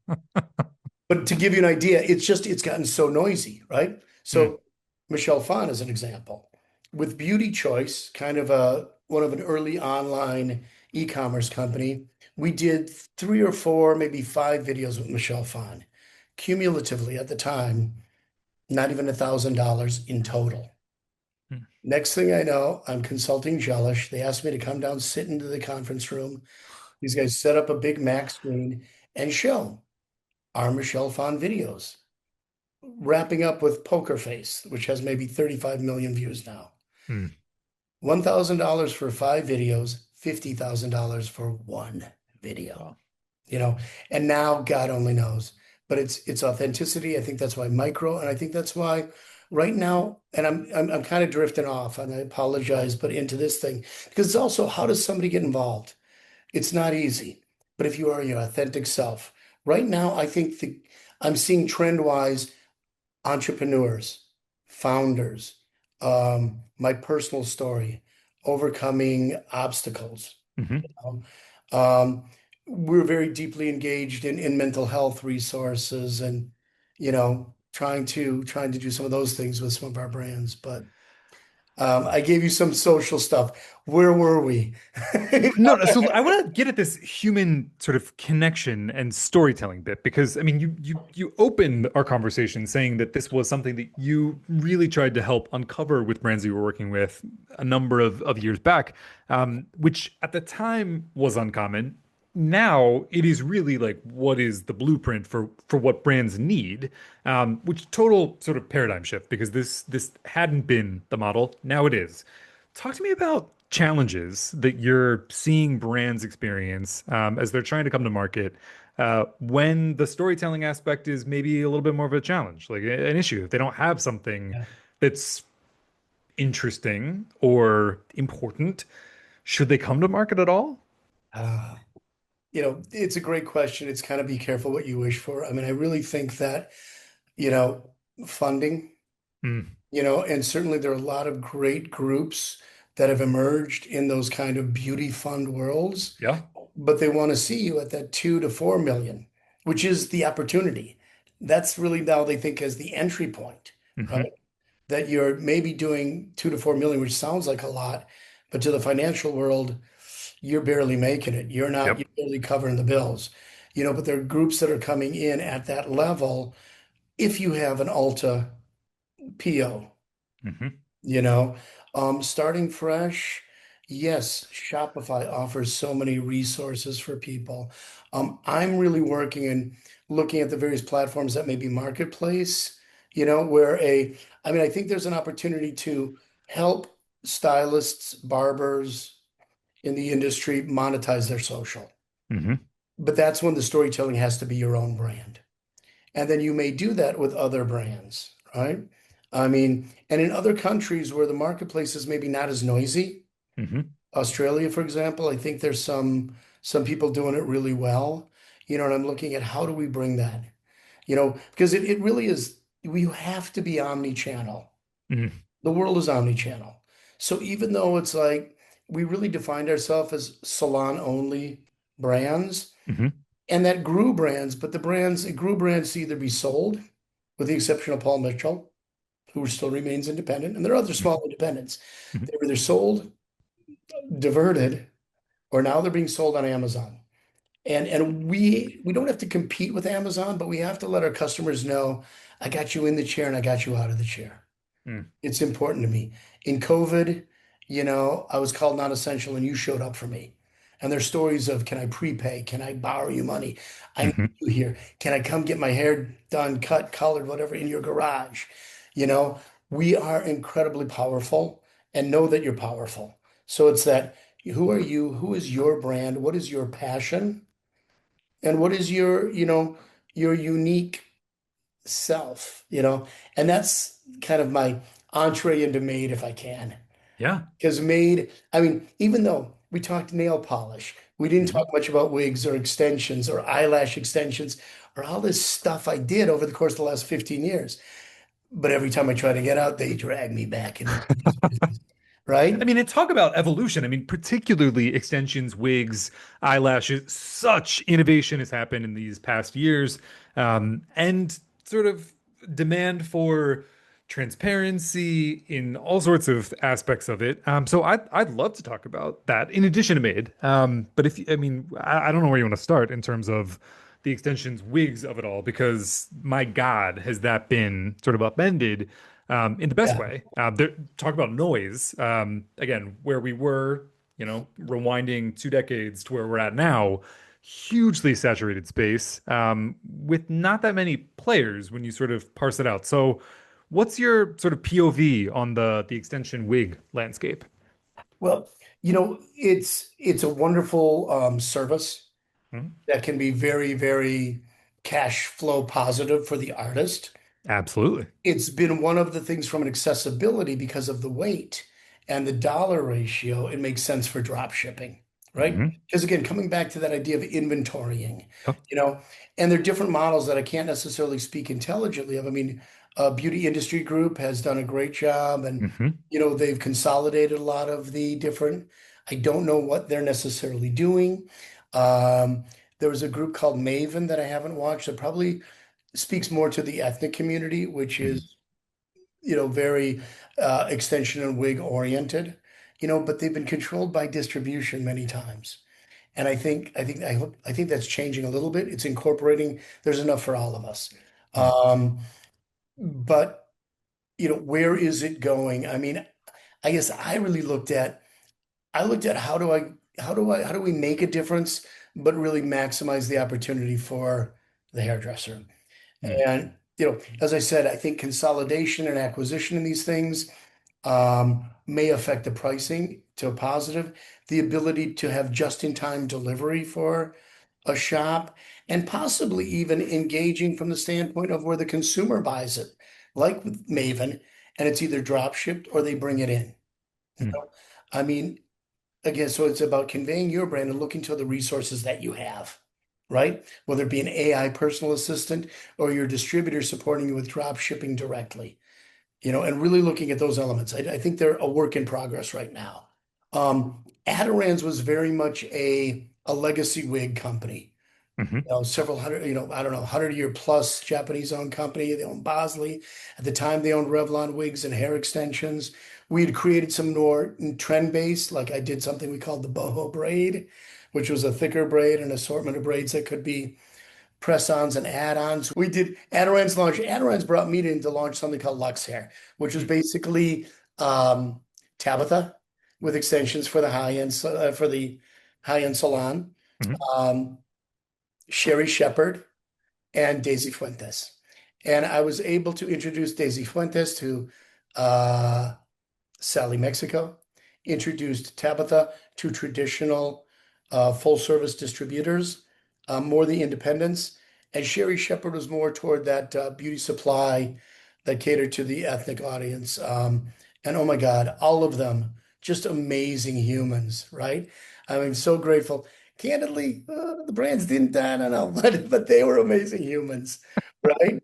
But to give you an idea, it's gotten so noisy, right? Hmm. So Michelle Phan is an example. With Beauty Choice, kind of one of an early online e-commerce company. We did 3 or 4, maybe 5 videos with Michelle Phan. Cumulatively at the time, not even $1,000 in total. Hmm. Next thing I know, I'm consulting Jellish. They asked me to come down, sit into the conference room. These guys set up a big Mac screen and show our Michelle Phan videos, wrapping up with Poker Face, which has maybe 35 million views now. Hmm. $1,000 for 5 videos, $50,000 for one video, Wow. you know, and now God only knows. But it's authenticity. I think that's why micro, and I think that's why right now, and I'm kind of drifting off, and I apologize, but into this thing, because it's also how does somebody get involved? It's not easy. But if you are your authentic self, right now, I think I'm seeing trend wise entrepreneurs, founders, my personal story, overcoming obstacles. Hmm. Um, um, we're very deeply engaged in mental health resources and, trying to do some of those things with some of our brands. But I gave you some social stuff. Where were we? No, no. So I want to get at this human sort of connection and storytelling bit because I mean, you opened our conversation saying that this was something that you really tried to help uncover with brands you were working with a number of years back, which at the time was uncommon. Now it is really like what is the blueprint for what brands need, which total sort of paradigm shift because this hadn't been the model. Now it is. Talk to me about challenges that you're seeing brands experience as they're trying to come to market when the storytelling aspect is maybe a little bit more of a challenge, like an issue. If they don't have something Yeah. that's interesting or important, should they come to market at all? Uh, it's a great question. It's kind of be careful what you wish for. I mean, I really think that, you know, funding, Mm, and certainly there are a lot of great groups that have emerged in those kind of beauty fund worlds, yeah. but they want to see you at that 2 to 4 million, which is the opportunity. That's really now they think as the entry point, right? Hmm. That you're maybe doing 2 to 4 million, which sounds like a lot, but to the financial world, you're barely making it. You're Yep. barely covering the bills, but there are groups that are coming in at that level. If you have an Ulta PO, Hmm. you know, starting fresh, yes, Shopify offers so many resources for people. I'm really working and looking at the various platforms that may be marketplace, I mean, I think there's an opportunity to help stylists, barbers in the industry monetize their social. Hmm. But that's when the storytelling has to be your own brand. And then you may do that with other brands, right? I mean, and in other countries where the marketplace is maybe not as noisy, Hmm. Australia, for example, I think there's some people doing it really well. And I'm looking at how do we bring that? Because it really is, we have to be omni-channel. Hmm. The world is omni-channel. So even though it's like we really defined ourselves as salon only brands, Hmm. and that grew brands, but it grew brands to either be sold, with the exception of Paul Mitchell, who still remains independent, and there are other small independents. Hmm. They were either sold, diverted, or now they're being sold on Amazon. And we don't have to compete with Amazon, but we have to let our customers know, I got you in the chair and I got you out of the chair. Hmm. It's important to me. In COVID, I was called non-essential and you showed up for me. And there's stories of, can I prepay? Can I borrow you money? I need Hmm. you here. Can I come get my hair done, cut, colored, whatever, in your garage? You know, we are incredibly powerful and know that you're powerful. So it's that, who are you? Who is your brand? What is your passion? And what is your unique self? And that's kind of my entree into Made if I can. Yeah. Because Made, I mean, even though we talked nail polish, we didn't Hmm. talk much about wigs or extensions or eyelash extensions or all this stuff I did over the course of the last 15 years. But every time I try to get out, they drag me back into this business, I right? mean, and talk about evolution. I mean, particularly extensions, wigs, eyelashes. Such innovation has happened in these past years, and sort of demand for transparency in all sorts of aspects of it. So I'd love to talk about that in addition to Made. But if I mean, I don't know where you want to start in terms of the extensions, wigs of it all, because my God, has that been sort of upended in the best Yeah. way. Talk about noise. Again, where we were, rewinding 2 decades to where we're at now, hugely saturated space with not that many players when you sort of parse it out. So, what's your sort of POV on the extension wig landscape? Well, it's a wonderful service Mhm. that can be very, very cash flow positive for the artist. Absolutely. It's been one of the things from an accessibility because of the weight and the dollar ratio. It makes sense for drop shipping, right? Hmm. Because again, coming back to that idea of inventorying, Yep. you know, and there are different models that I can't necessarily speak intelligently of. I mean, Beauty Industry Group has done a great job, and Hmm. they've consolidated a lot of the different. I don't know what they're necessarily doing. Um, there was a group called Maven that I haven't watched that probably speaks more to the ethnic community, which Hmm. is, very extension and wig oriented, but they've been controlled by distribution many times. And I think that's changing a little bit. It's incorporating, there's enough for all of us. Hmm. Um, but where is it going? I mean, I guess I looked at how do we make a difference, but really maximize the opportunity for the hairdresser. Hmm. And, as I said, I think consolidation and acquisition in these things may affect the pricing to a positive, the ability to have just-in-time delivery for a shop, and possibly even engaging from the standpoint of where the consumer buys it, like with Maven, and it's either drop shipped or they bring it in. You Hmm. know, I mean, again, so it's about conveying your brand and looking to the resources that you have, right? Whether it be an AI personal assistant or your distributor supporting you with drop shipping directly, and really looking at those elements. I think they're a work in progress right now. Adirond's was very much a legacy wig company. Hmm. Several hundred, I don't know, 100-year plus Japanese owned company. They owned Bosley. At the time, they owned Revlon wigs and hair extensions. We had created some more trend based, like I did something we called the boho braid, which was a thicker braid, an assortment of braids that could be press-ons and add-ons. We did Adirond's launch. Adirond's brought me in to launch something called Lux Hair, which was basically um, Tabitha with extensions for the high-end salon. Hmm. Um, Sherry Shepherd and Daisy Fuentes. And I was able to introduce Daisy Fuentes to uh, Sally Mexico, introduced Tabitha to traditional full service distributors, more the independents. And Sherry Shepherd was more toward that beauty supply that catered to the ethnic audience. And oh my God, all of them just amazing humans, right? I mean, so grateful. Candidly, the brands didn't, I don't know, but they were amazing humans, right?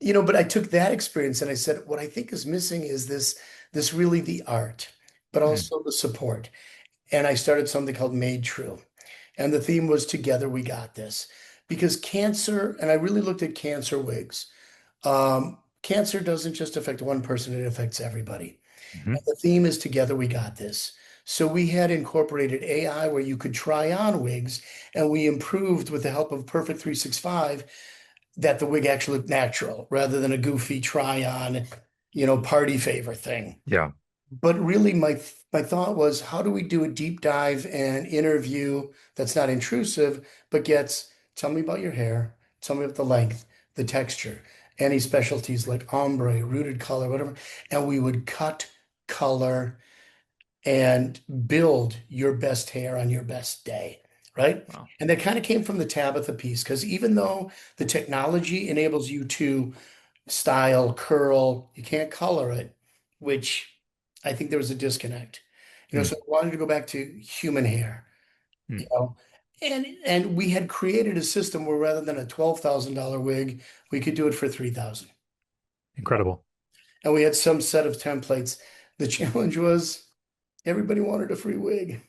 But I took that experience and I said, what I think is missing is this really the art, but Hmm. also the support. And I started something called Made True. And the theme was Together We Got This. Because cancer, and I really looked at cancer wigs. Cancer doesn't just affect one person, it affects everybody. Hmm. And the theme is Together We Got This. So we had incorporated AI where you could try on wigs, and we improved with the help of Perfect 365 that the wig actually looked natural rather than a goofy try on, party favor thing. Yeah. But really, my thought was, how do we do a deep dive and interview that's not intrusive, but gets, tell me about your hair, tell me about the length, the texture, any specialties like ombre, rooted color, whatever. And we would cut, color, and build your best hair on your best day, right? Wow. And that kind of came from the Tabitha piece, because even though the technology enables you to style, curl, you can't color it, which I think there was a disconnect. Hmm. So I wanted to go back to human hair, Hmm. you know. And we had created a system where rather than a $12,000 wig, we could do it for 3,000. Incredible. And we had some set of templates. The challenge was everybody wanted a free wig,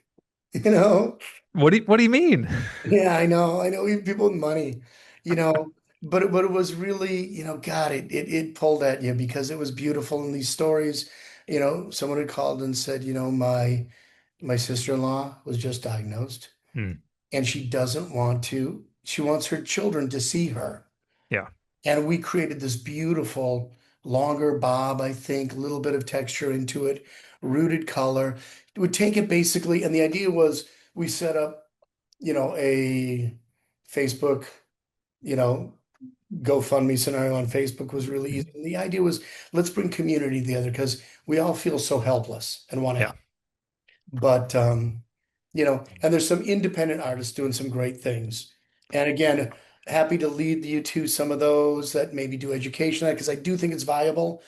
you know? What do you mean? Yeah, I know. We have people with money, you know. but it was really, God, it pulled at you because it was beautiful in these stories. Someone had called and said, my sister-in-law was just diagnosed Hmm. and she doesn't want to, she wants her children to see her. Yeah. And we created this beautiful longer bob, I think, a little bit of texture into it, rooted color. It would take it basically, and the idea was we set up, a Facebook, you know, GoFundMe scenario on Facebook was really Mhm. easy. And the idea was let's bring community together because we all feel so helpless and want to Yeah. help. But and there's some independent artists doing some great things. And again, happy to lead you to some of those that maybe do education because I do think it's viable.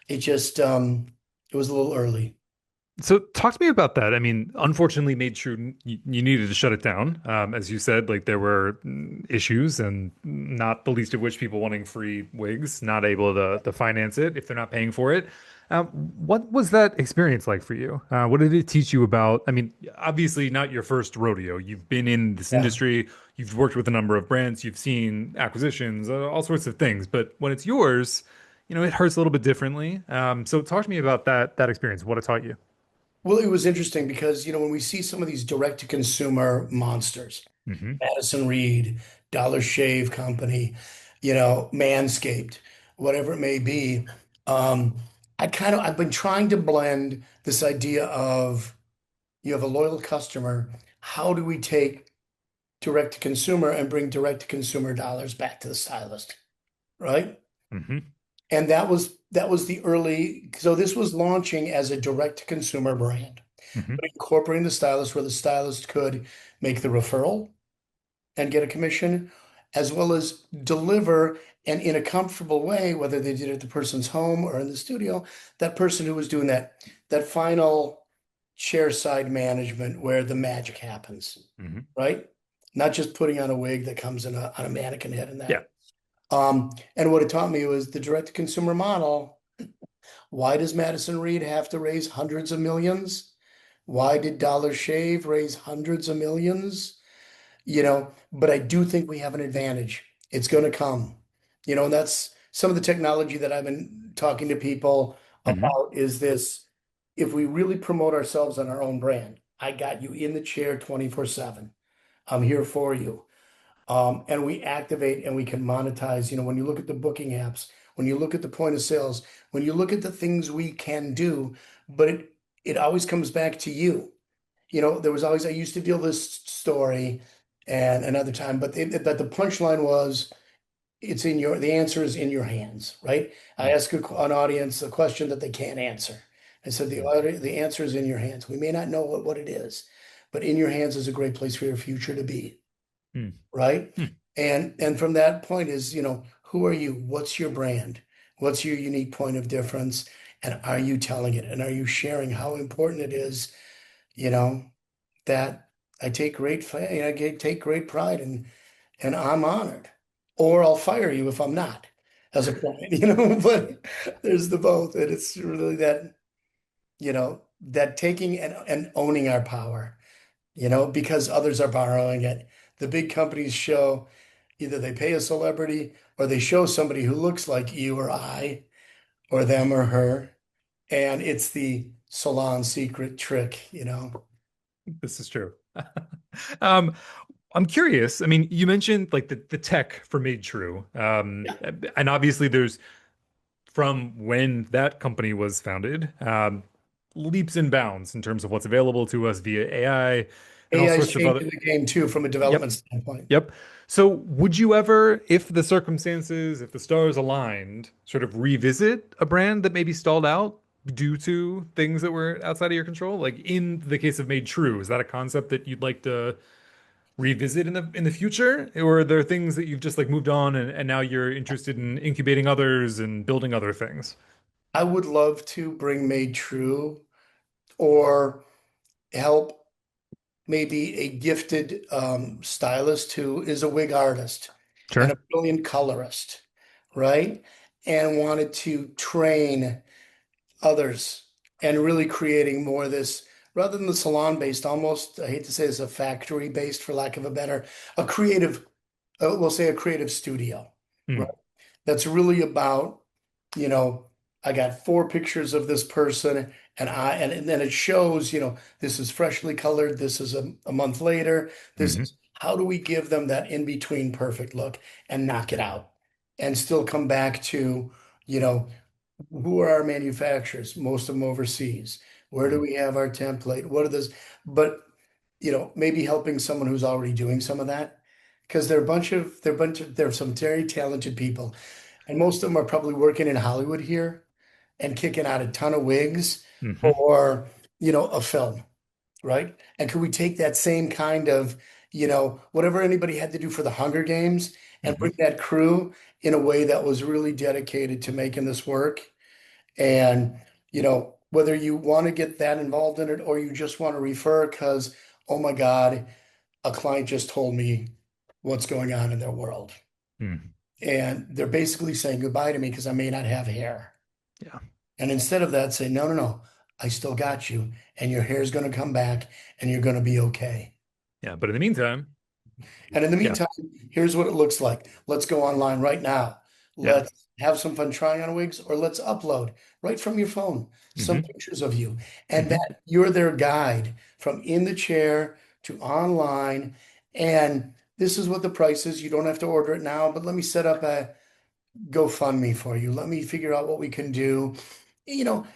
It just it was a little early. So talk to me about that. I mean, unfortunately, made sure you needed to shut it down. As you said, like there were issues, and not the least of which people wanting free wigs, not able to finance it if they're not paying for it. What was that experience like for you? What did it teach you about? I mean, obviously not your first rodeo. You've been in this Yeah. industry, you've worked with a number of brands, you've seen acquisitions, all sorts of things. But when it's yours, it hurts a little bit differently. So talk to me about that experience, what it taught you. Well, it was interesting because, when we see some of these direct to consumer monsters, Hmm. Madison Reed, Dollar Shave Company, Manscaped, whatever it may be. Um, I've been trying to blend this idea of you have a loyal customer. How do we take direct to consumer and bring direct to consumer dollars back to the stylist, right? Hmm. And that was the early. So this was launching as a direct to consumer brand, Hmm. but incorporating the stylist where the stylist could make the referral and get a commission, as well as deliver and in a comfortable way, whether they did it at the person's home or in the studio, that person who was doing that final chair side management where the magic happens, Hmm. right? Not just putting on a wig that comes on a mannequin head and Yeah. that. And what it taught me was the direct to consumer model. Why does Madison Reed have to raise hundreds of millions? Why did Dollar Shave raise hundreds of millions? But I do think we have an advantage. It's going to come, and that's some of the technology that I've been talking to people Hmm. about is this, if we really promote ourselves on our own brand, I got you in the chair 24/7. I'm here for you. And we activate and we can monetize, when you look at the booking apps, when you look at the point of sales, when you look at the things we can do, but it always comes back to you. There was always, I used to deal this story and another time, but the punchline was the answer is in your hands, right? I ask an audience a question that they can't answer. I said, the answer is in your hands. We may not know what it is, but in your hands is a great place for your future to be, Hmm. right? Hmm. And from that point is, who are you? What's your brand? What's your unique point of difference? And are you telling it? And are you sharing how important it is, you know? that I take take great pride in, and I'm honored. Or I'll fire you if I'm not as a client, but there's the both. And it's really that taking and owning our power, because others are borrowing it. The big companies show either they pay a celebrity or they show somebody who looks like you or I or them or her. And it's the salon secret trick. This is true. Um, I'm curious. I mean, you mentioned like the tech for Made True. And obviously there's from when that company was founded, leaps and bounds in terms of what's available to us via AI and all AI is sorts of other. changing the game too from a Yep. development standpoint. Yep. So would you ever, if the circumstances, if the stars aligned, sort of revisit a brand that maybe stalled out due to things that were outside of your control? Like in the case of Made True, is that a concept that you'd like to revisit in the future? Or are there things that you've just like moved on and now you're interested in incubating others and building other things? I would love to bring Made True or help maybe a gifted stylist who is a wig artist and a Sure. brilliant colorist, right? And wanted to train others and really creating more of this rather than the salon based, almost, I hate to say it's a factory based for lack of a better, a creative, we'll say a creative studio. right? Mm. That's really about, you know, I got four pictures of this person and then it shows, this is freshly colored, this is a month later, this Hmm. is how do we give them that in between perfect look and knock it out and still come back to, you know, who are our manufacturers? Most of them overseas. Where do Hmm. we have our template? What are those? But maybe helping someone who's already doing some of that, because they're some very talented people, and most of them are probably working in Hollywood here and kicking out a ton of wigs Hmm. for a film, right? And could we take that same kind of whatever anybody had to do for the Hunger Games and Hmm. bring that crew in a way that was really dedicated to making this work? And, whether you want to get that involved in it or you just want to refer because, oh my God, a client just told me what's going on in their world. Hmm. And they're basically saying goodbye to me because I may not have hair. Yeah. And instead of that, say, no, no, no, I still got you. And your hair's going to come back and you're going to be okay. Yeah. But in the meantime, And in the yeah. meantime, here's what it looks like. Let's go online right now. Yeah. Let's have some fun trying on wigs, or let's upload right from your phone some Hmm. pictures of you. And Hmm. that you're their guide from in the chair to online. And this is what the price is. You don't have to order it now, but let me set up a GoFundMe for you. Let me figure out what we can do.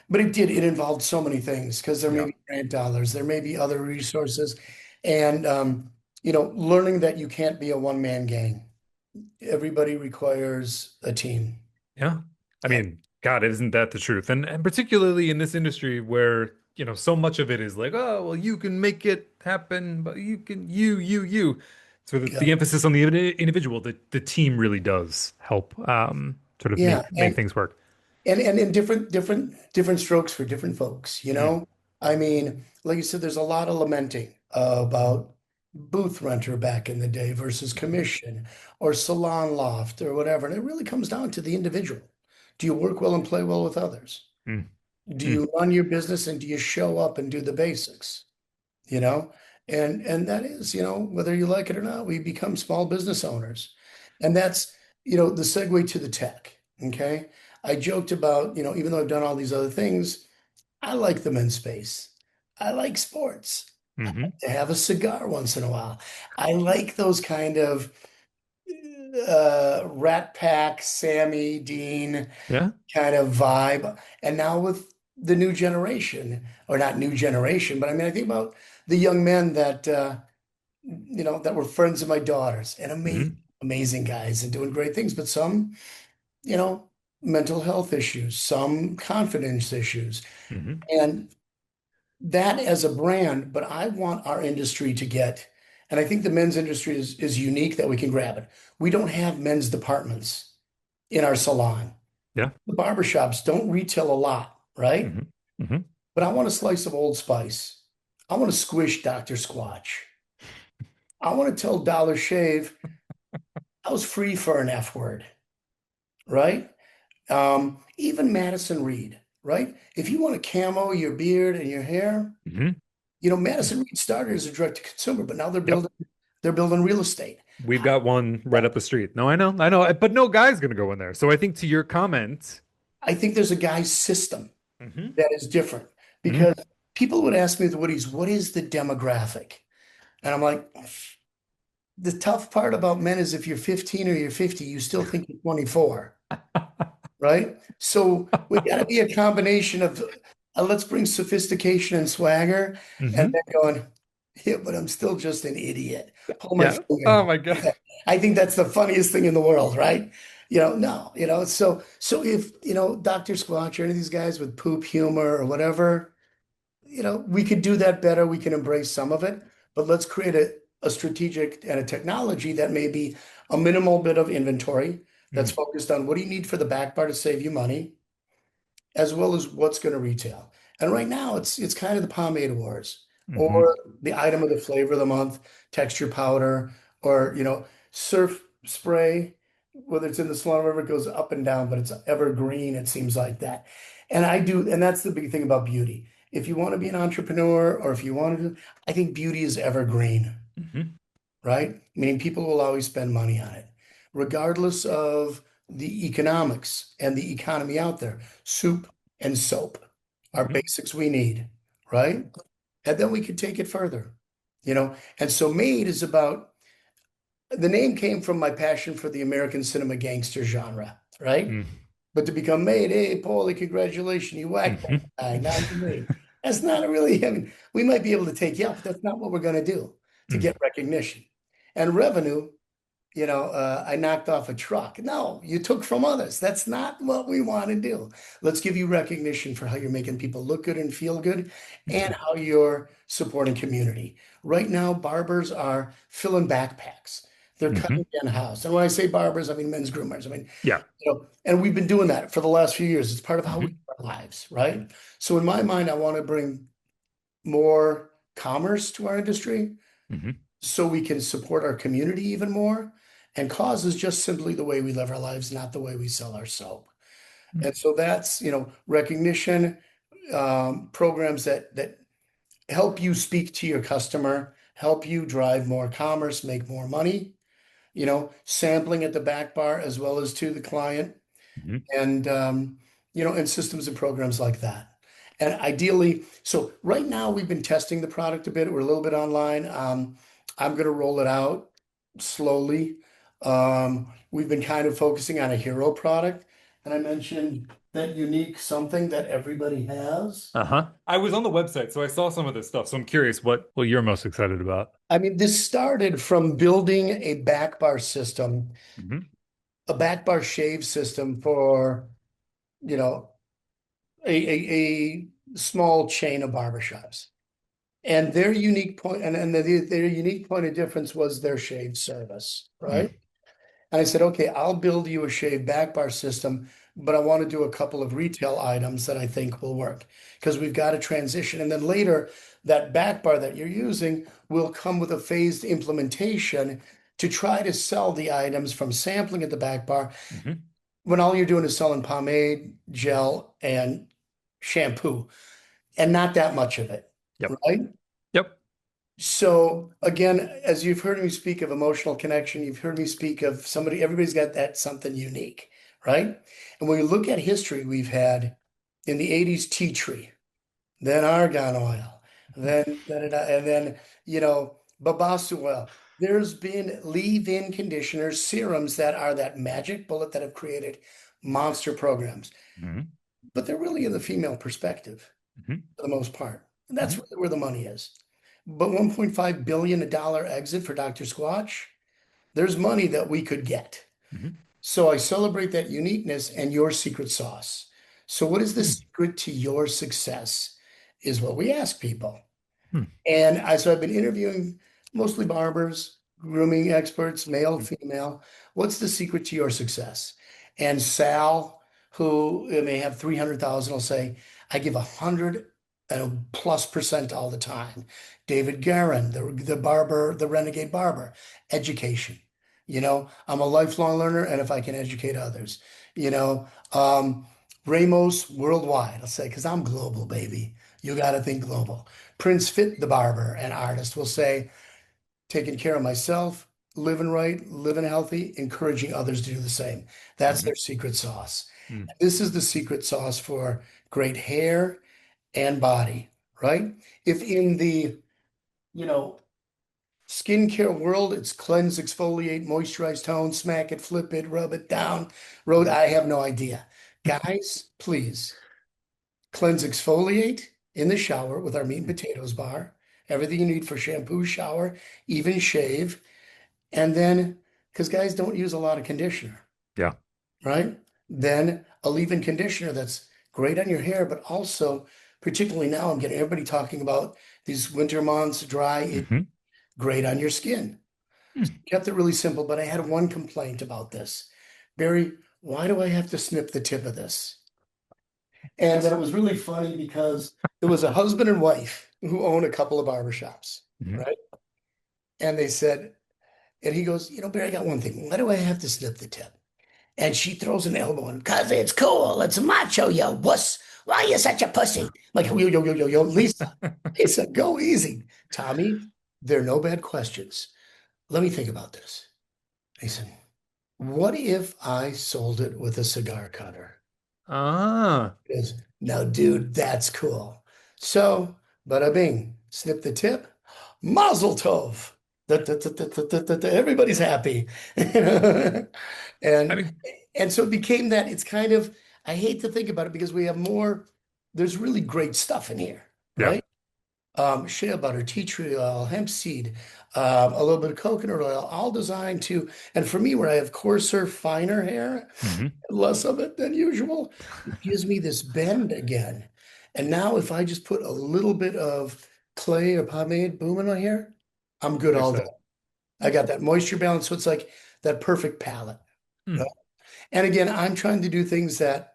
But it involved so many things because there may Yeah. be grant dollars, there may be other resources, and learning that you can't be a one-man gang. Everybody requires a team. Yeah. I Yeah. mean, God, isn't that the truth? And particularly in this industry where, so much of it is like, oh, well, you can make it happen, but you. So Yeah. the emphasis on the individual, the team really does help sort of Yeah. make things work. And different strokes for different folks, Mm. I mean, like you said, there's a lot of lamenting about booth renter back in the day versus commission or salon loft or whatever. And it really comes down to the individual. Do you work well and play well with others? Mm. Do Mm. you run your business and do you show up and do the basics? You know, and that is, whether you like it or not, we become small business owners. And that's, the segue to the tech. Okay. I joked about, even though I've done all these other things, I like the men's space. I like sports. I Hmm. like to have a cigar once in a while. I like those kind of Rat Pack, Sammy, Dean Yeah. kind of vibe. And now with the new generation, or not new generation, but I mean, I think about the young men that were friends of my daughters and amazing, Hmm. amazing guys and doing great things, but some, you know, mental health issues, some confidence issues. Hmm. And that as a brand, but I want our industry to get, and I think the men's industry is unique that we can grab it. We don't have men's departments in our salon. Yeah. The barbershops don't retail a lot, right? Hmm. Hmm. But I want a slice of Old Spice. I want to squish Dr. Squatch. I want to tell Dollar Shave I was free for an F word, right? Even Madison Reed, right? If you want to camo your beard and your hair, Hmm. Madison Reed started as a direct to consumer, but now Yep. they're building real estate. We've got one right up the street. No, I know, but no guy's gonna go in there. So I think to your comment, I think there's a guy's system hmm that is different because people would ask me the Woodies, what is the demographic? And I'm like, the tough part about men is if you're 15 or you're 50, you still think you're 24, right? So we got to be a combination of let's bring sophistication and swagger, and hmm then going, yeah, but I'm still just an idiot. Pull my yeah. Oh finger. my God. I think that's the funniest thing in the world, right? No, so if, Dr. Squatch or any of these guys with poop humor or whatever, we could do that better. We can embrace some of it, but let's create a strategic and a technology that may be a minimal bit of inventory that's focused on what do you need for the back bar to save you money, as well as what's going to retail. And right now, it's kind of the pomade wars, Mm-hmm. or the item of the flavor of the month, texture powder, or surf spray. Whether it's in the salon or wherever, it goes up and down, but it's evergreen. It seems like that, and that's the big thing about beauty. If you want to be an entrepreneur, or if you want to, I think beauty is evergreen, Hmm. right? Meaning people will always spend money on it. regardless of the economics and the economy out there. Soup and soap are Hmm. basics we need, right? And then we could take it further, you know? And so Made is about, the name came from my passion for the American cinema gangster genre, right? But to become Made, hey, Paulie, congratulations, you whacked that guy. Now you're Made. That's not a really, I mean, we might be able to take you out, but that's not what we're going to do to get recognition. And revenue, I knocked off a truck. No, you took from others. That's not what we want to do. Let's give you recognition for how you're making people look good and feel good and how you're supporting community. Right now, barbers are filling backpacks. They're Hmm. cutting in house. And when I say barbers, I mean men's groomers. I mean, Yeah. and we've been doing that for the last few years. It's part of how we Hmm. live our lives, right? So in my mind, I want to bring more commerce to our industry Hmm. so we can support our community even more. And cause is just simply the way we live our lives, not the way we sell our soap. And so that's, recognition, programs that help you speak to your customer, help you drive more commerce, make more money, sampling at the back bar as well as to the client Hmm. and systems and programs like that. And ideally, so right now we've been testing the product a bit. We're a little bit online. I'm going to roll it out slowly. We've been kind of focusing on a hero product, and I mentioned that unique something that everybody has. Uh-huh. I was on the website, so I saw some of this stuff. So I'm curious what you're most excited about. I mean, this started from building a back bar system, Hmm. a back bar shave system for, you know, a small chain of barbershops. And their unique point, and their unique point of difference was their shave service, right? And I said, okay, I'll build you a shave back bar system, but I want to do a couple of retail items that I think will work because we've got to transition. And then later, that back bar that you're using will come with a phased implementation to try to sell the items from sampling at the back bar Hmm. when all you're doing is selling pomade, gel, and shampoo, and not that much of it, Yep. right? Yep. So again, as you've heard me speak of emotional connection, you've heard me speak of somebody, everybody's got that something unique, right? And when we look at history, we've had in the 80s tea tree, then argan oil, then and then, babassu oil. There's been leave-in conditioners, serums that are that magic bullet that have created monster programs, Hmm. but they're really in the female perspective Hmm. for the most part. And that's Hmm. really where the money is. But $1.5 billion exit for Dr. Squatch, there's money that we could get. Hmm. So I celebrate that uniqueness and your secret sauce. So what is the Hmm. secret to your success is what we ask people. Hmm. And so I've been interviewing mostly barbers, grooming experts, male, female. What's the secret to your success? And Sal, who may have 300,000, will say, I give 100+ % all the time. David Guerin, the barber, the renegade barber, education. I'm a lifelong learner, and if I can educate others, you know, um, Ramos worldwide, I'll say, because I'm global, baby. You got to think global. Prince Fit, the barber and artist, will say, taking care of myself, living right, living healthy, encouraging others to do the same. That's Hmm. their secret sauce. Hmm. This is the secret sauce for great hair and body, right? If in the, you know, skincare world, it's cleanse, exfoliate, moisturize, tone, smack it, flip it, rub it down, I have no idea. Guys, please. Cleanse exfoliate in the shower with our meat and potatoes bar. Everything you need for shampoo, shower, even shave. And then, because guys don't use a lot of conditioner, Yeah. right? Then a leave-in conditioner that's great on your hair, but also, particularly now, I'm getting everybody talking about these winter months, dry, Hmm. great on your skin. Kept it really simple, but I had one complaint about this. Barry, why do I have to snip the tip of this? And then it was really funny because it was a husband and wife who own a couple of barbershops, Hmm. right? And they said, and he goes, Barry, I got one thing. Why do I have to snip the tip? And she throws an elbow in, because it's cool. It's macho, you wuss. Why are you such a pussy? Like, yo, yo, yo, yo, yo, Lisa. He said, go easy. Tommy, there are no bad questions. Let me think about this. He said, what if I sold it with a cigar cutter? Ah, Is now, dude, that's cool. So, bada bing, snip the tip, mazel tov. Everybody's happy. I And mean, and so it became that it's kind of, I hate to think about it because we have more, there's really great stuff in here, yeah. right? Shea butter, tea tree oil, hemp seed, a little bit of coconut oil, all designed to, and for me, where I have coarser, finer hair, Hmm. less of it than usual, it gives me this bend again. And now if I just put a little bit of clay or pomade, boom in my hair, I'm good Fix all day. that. I got that moisture balance, so it's like that perfect palette. Hmm. And again, I'm trying to do things that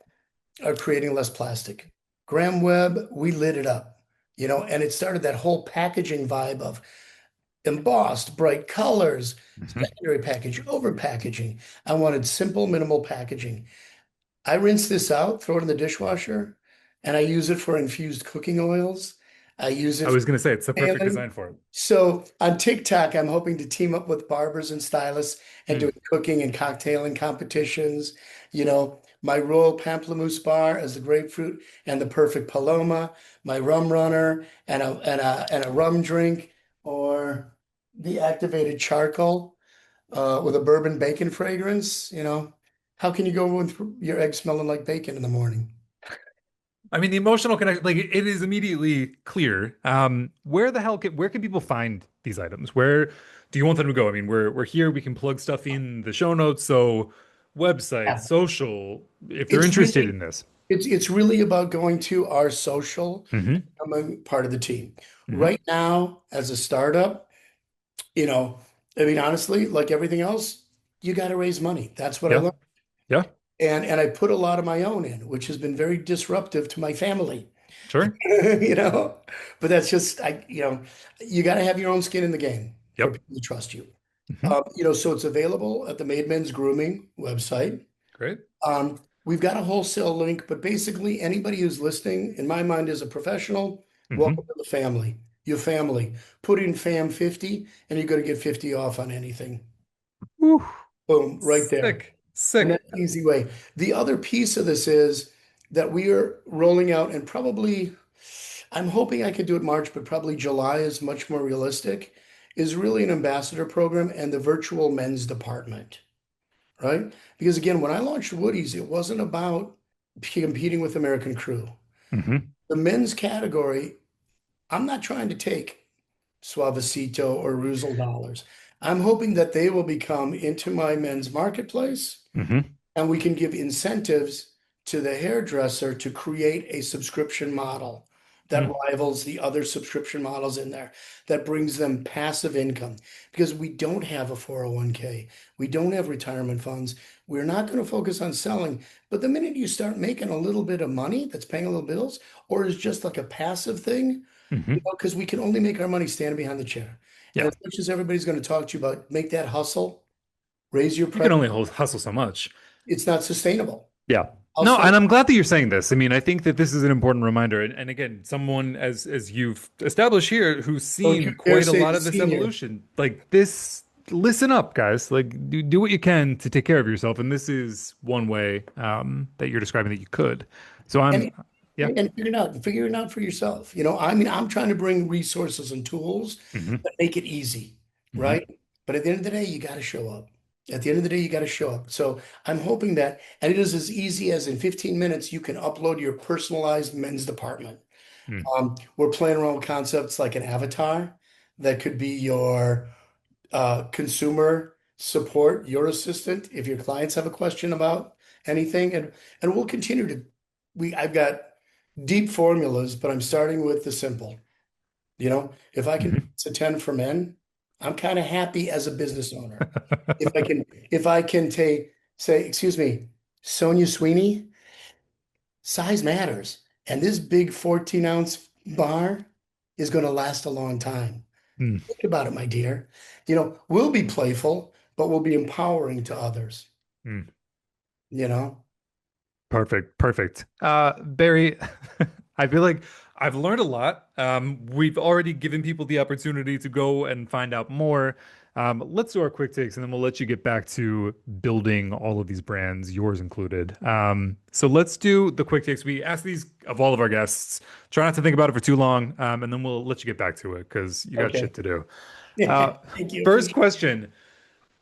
are creating less plastic. Graham Webb, we lit it up, and it started that whole packaging vibe of embossed, bright colors, Hmm. secondary package, over packaging. I wanted simple, minimal packaging. I rinse this out, throw it in the dishwasher, and I use it for infused cooking oils. I use I it for was gonna say it's the perfect detailing. design for it. So on TikTok, I'm hoping to team up with barbers and stylists and Hmm. doing cooking and cocktailing competitions. My Royal Pamplemousse bar as the grapefruit and the perfect Paloma, my rum runner and a rum drink, or the activated charcoal with a bourbon bacon fragrance. How can you go with your eggs smelling like bacon in the morning? I mean, the emotional connection, like it is immediately clear. Where can people find these items? Where do you want them to go? I mean, we're here, we can plug stuff in the show notes. So website, Yeah. social, if they're It's interested really in this. it's really about going to our social, Hmm. becoming part of the team. Hmm. Right now, as a startup, you know, I mean, honestly, like everything else, you got to raise money. That's what I Yeah. learned. Yeah. And I put a lot of my own in, which has been very disruptive to my family. Sure. you know, but that's just you got to have your own skin in the game for Yep. people to trust you. Hmm. So it's available at the Made Men's Grooming website. Great. We've got a wholesale link, but basically anybody who's listening, in my mind, is a professional. Welcome Hmm. to the family. Your family. Put in FAM 50 and you're going to get 50 off on anything. Woo. Boom, right there. Sick. And Sick. that's an easy way. The other piece of this is that we are rolling out, and probably, I'm hoping I could do it March, but probably July is much more realistic, is really an ambassador program and the virtual men's department, right? Because again, when I launched Woody's, it wasn't about competing with American Crew. Hmm. The men's category, I'm not trying to take Suavecito or Russell dollars. I'm hoping that they will become into my men's marketplace Hmm. and we can give incentives to the hairdresser to create a subscription model that Hmm. rivals the other subscription models in there, that brings them passive income because we don't have a 401k. We don't have retirement funds. We're not going to focus on selling. But the minute you start making a little bit of money that's paying a little bills, or is just like a passive thing, Hmm. because we can only make our money standing behind the chair. And Yeah. as much as everybody's going to talk to you about make that hustle, raise your You can price, only hustle so much. it's not sustainable. Yeah. I'll No, say, and I'm glad that you're saying this. I mean, I think that this is an important reminder. And again, someone as you've established here who's don't you seen dare quite a say lot the of this senior. evolution, like this, listen up, guys. Like do what you can to take care of yourself. And this is one way that you're describing that you could. So And yeah. figure it out for yourself. I mean, I'm trying to bring resources and tools Hmm. that make it easy, right? Hmm. But at the end of the day, you got to show up. At the end of the day, you got to show up. So I'm hoping that, and it is as easy as in 15 minutes, you can upload your personalized men's department. We're playing around with concepts like an avatar that could be your consumer support, your assistant, if your clients have a question about anything. And we'll continue to, I've got deep formulas, but I'm starting with the simple. If I can Hmm. it's a 10 for men, I'm kind of happy as a business owner. If I can say, excuse me, Sonia Sweeney, size matters. And this big 14-ounce bar is going to last a long time. Hmm. Think about it, my dear. We'll be playful, but we'll be empowering to others, Hmm. you know? Perfect, perfect. Barry, I feel like I've learned a lot. We've already given people the opportunity to go and find out more. Let's do our quick takes and then we'll let you get back to building all of these brands, yours included. So let's do the quick takes. We ask these of all of our guests. Try not to think about it for too long, and then we'll let you get back to it because you got Okay. shit to do. Uh, Thank you. First Appreciate question.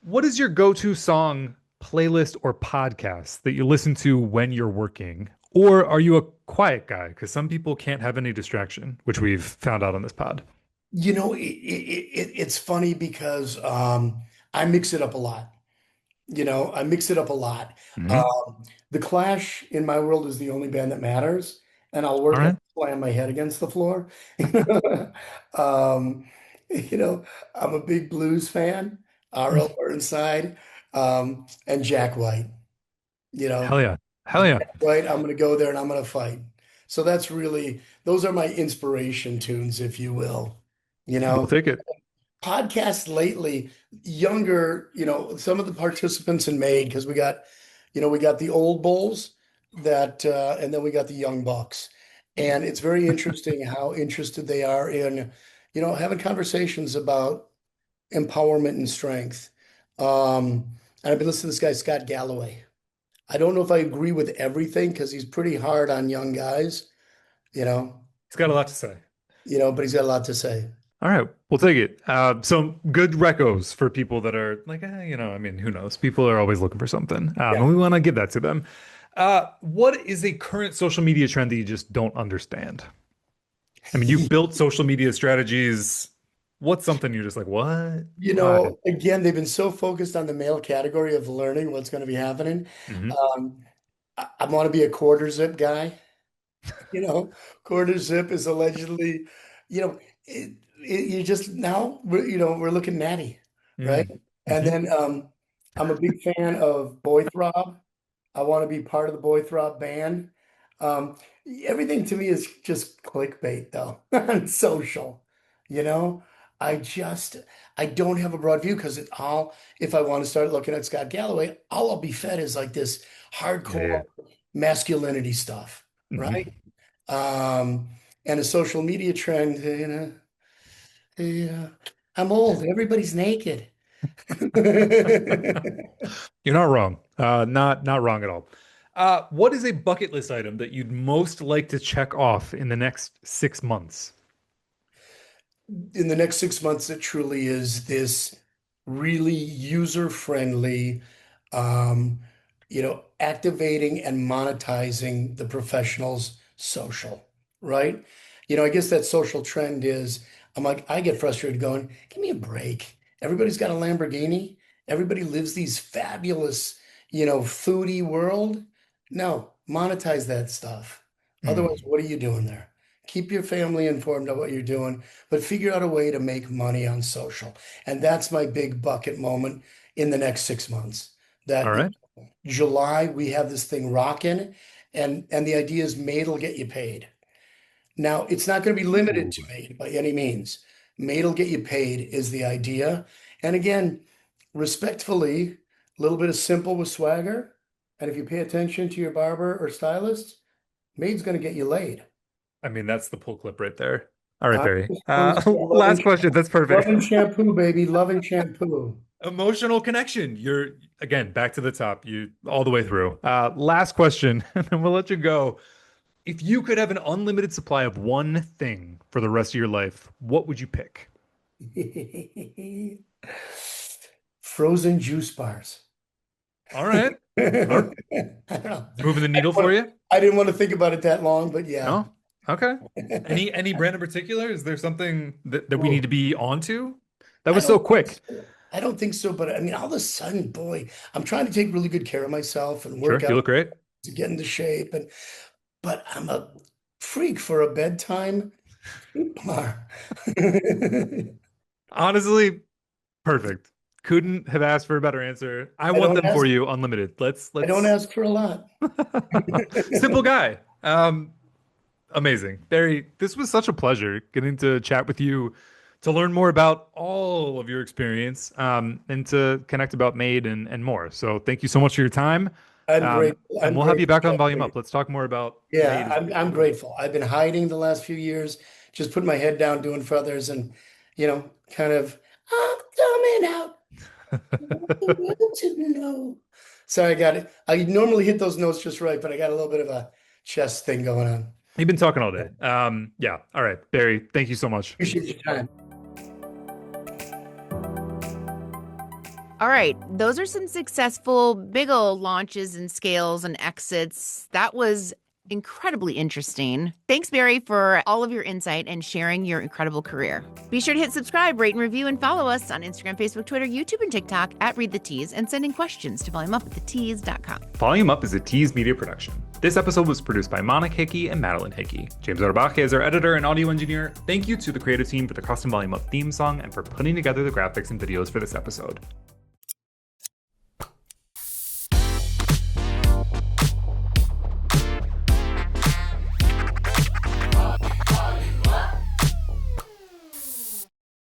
What is your go-to song, playlist, or podcast that you listen to when you're working? Or are you a quiet guy? Because some people can't have any distraction, which we've found out on this pod. it's funny because I mix it up a lot. I mix it up a lot. Hmm. Um, the Clash in my world is the only band that matters, and I'll All work out, right. slam my head against the floor. Um, you know, I'm a big blues fan, R.L. Burnside, and Jack White. You know, Hell yeah. Hell yeah. White, I'm going to go there and I'm going to fight. So those are my inspiration tunes, if you will. You We'll know, take it. podcasts lately, younger, some of the participants in Made, because we got the old bulls and then we got the young bucks. And it's very interesting how interested they are in, having conversations about empowerment and strength. And I've been listening to this guy, Scott Galloway. I don't know if I agree with everything because he's pretty hard on young guys, you know, It's got a lot to say. but he's got a lot to say. All right, we'll take it. Some good recos for people that are like, I mean, who knows? People are always looking for something, Yeah. and we want to give that to them. What is a current social media trend that you just don't understand? I mean, you've built social media strategies. What's something you're just like, what? Why? Again, they've been so focused on the male category of learning what's going to be happening. Hmm. Um, I want to be a quarter zip guy. You know, Quarter zip is allegedly, you know, you just now we're looking natty, right? And Hmm. then I'm a big fan of Boy Throb. I want to be part of the Boy Throb band. Um, Everything to me is just clickbait though on social. You know, I just I don't have a broad view because if I want to start looking at Scott Galloway, all I'll be fed is like this Yeah, hardcore yeah. masculinity stuff, right? Hmm. Um, and a social media trend, I'm old. Everybody's naked. You're not wrong. Not wrong at all. What is a bucket list item that you'd most like to check off in the next 6 months? In the next 6 months, it truly is this really user-friendly, um, activating and monetizing the professionals' social, right? I guess that social trend is, I'm like, I get frustrated going, give me a break. Everybody's got a Lamborghini. Everybody lives these fabulous, foodie world. No, monetize that stuff. Otherwise, Hmm. what are you doing there? Keep your family informed of what you're doing, but figure out a way to make money on social. And that's my big bucket moment in the next 6 months. All That right. July, we have this thing rocking, and the idea is Made will get you paid. Now, it's not going to be limited Ooh. to Made by any means. Made will get you paid is the idea. And again, respectfully, a little bit of simple with swagger. And if you pay attention to your barber or stylist, Made's going to get you laid. I mean, that's the pull clip right there. All right, I'm Barry. just gonna say Last question. That's perfect. love and shampoo, baby. Love and shampoo. Emotional connection. You're again back to the top. You all the way through. Last question, and then we'll let you go. If you could have an unlimited supply of one thing for the rest of your life, what would you pick? Frozen juice bars. All right. All right. I don't know. Moving the needle for you? I didn't want to think about it that long, but yeah. No? Okay. Any brand in particular? Is there something that we need Well, to be onto? That I was so don't think quick. so. I don't think so, but I mean, all of a sudden, boy, I'm trying to take really good care of myself and work Sure, you out look great. to get into shape, but I'm a freak for a bedtime bar. I Honestly, perfect. Couldn't have asked for a better answer. I want don't them for ask. you unlimited. I don't Let's ask for a lot. simple guy. Amazing. Barry, this was such a pleasure getting to chat with you to learn more about all of your experience and to connect about Made and more. So thank you so much for your time. I'm Um, grateful. and I'm we'll have you grateful, back on Volume Jeffrey. Up. Let's talk more about Yeah, Made as we I'm go I'm forward. grateful. I've been hiding the last few years, just putting my head down, doing for others, and kind of I'm coming out. To know. Sorry, I got it. I normally hit those notes just right, but I got a little bit of a chest thing going on. You've been talking all day. Yeah. All right, Barry, thank you so much. Appreciate your time. All right, those are some successful big old launches and scales and exits. That was incredibly interesting. Thanks, Barry, for all of your insight and sharing your incredible career. Be sure to hit subscribe, rate, and review, and follow us on Instagram, Facebook, Twitter, YouTube, and TikTok at Read the Tease, and send in questions to volumeup@thetease.com. Volume Up is a Tease media production. This episode was produced by Monica Hickey and Madeline Hickey. James Arbache is our editor and audio engineer. Thank you to the creative team for the custom Volume Up theme song and for putting together the graphics and videos for this episode.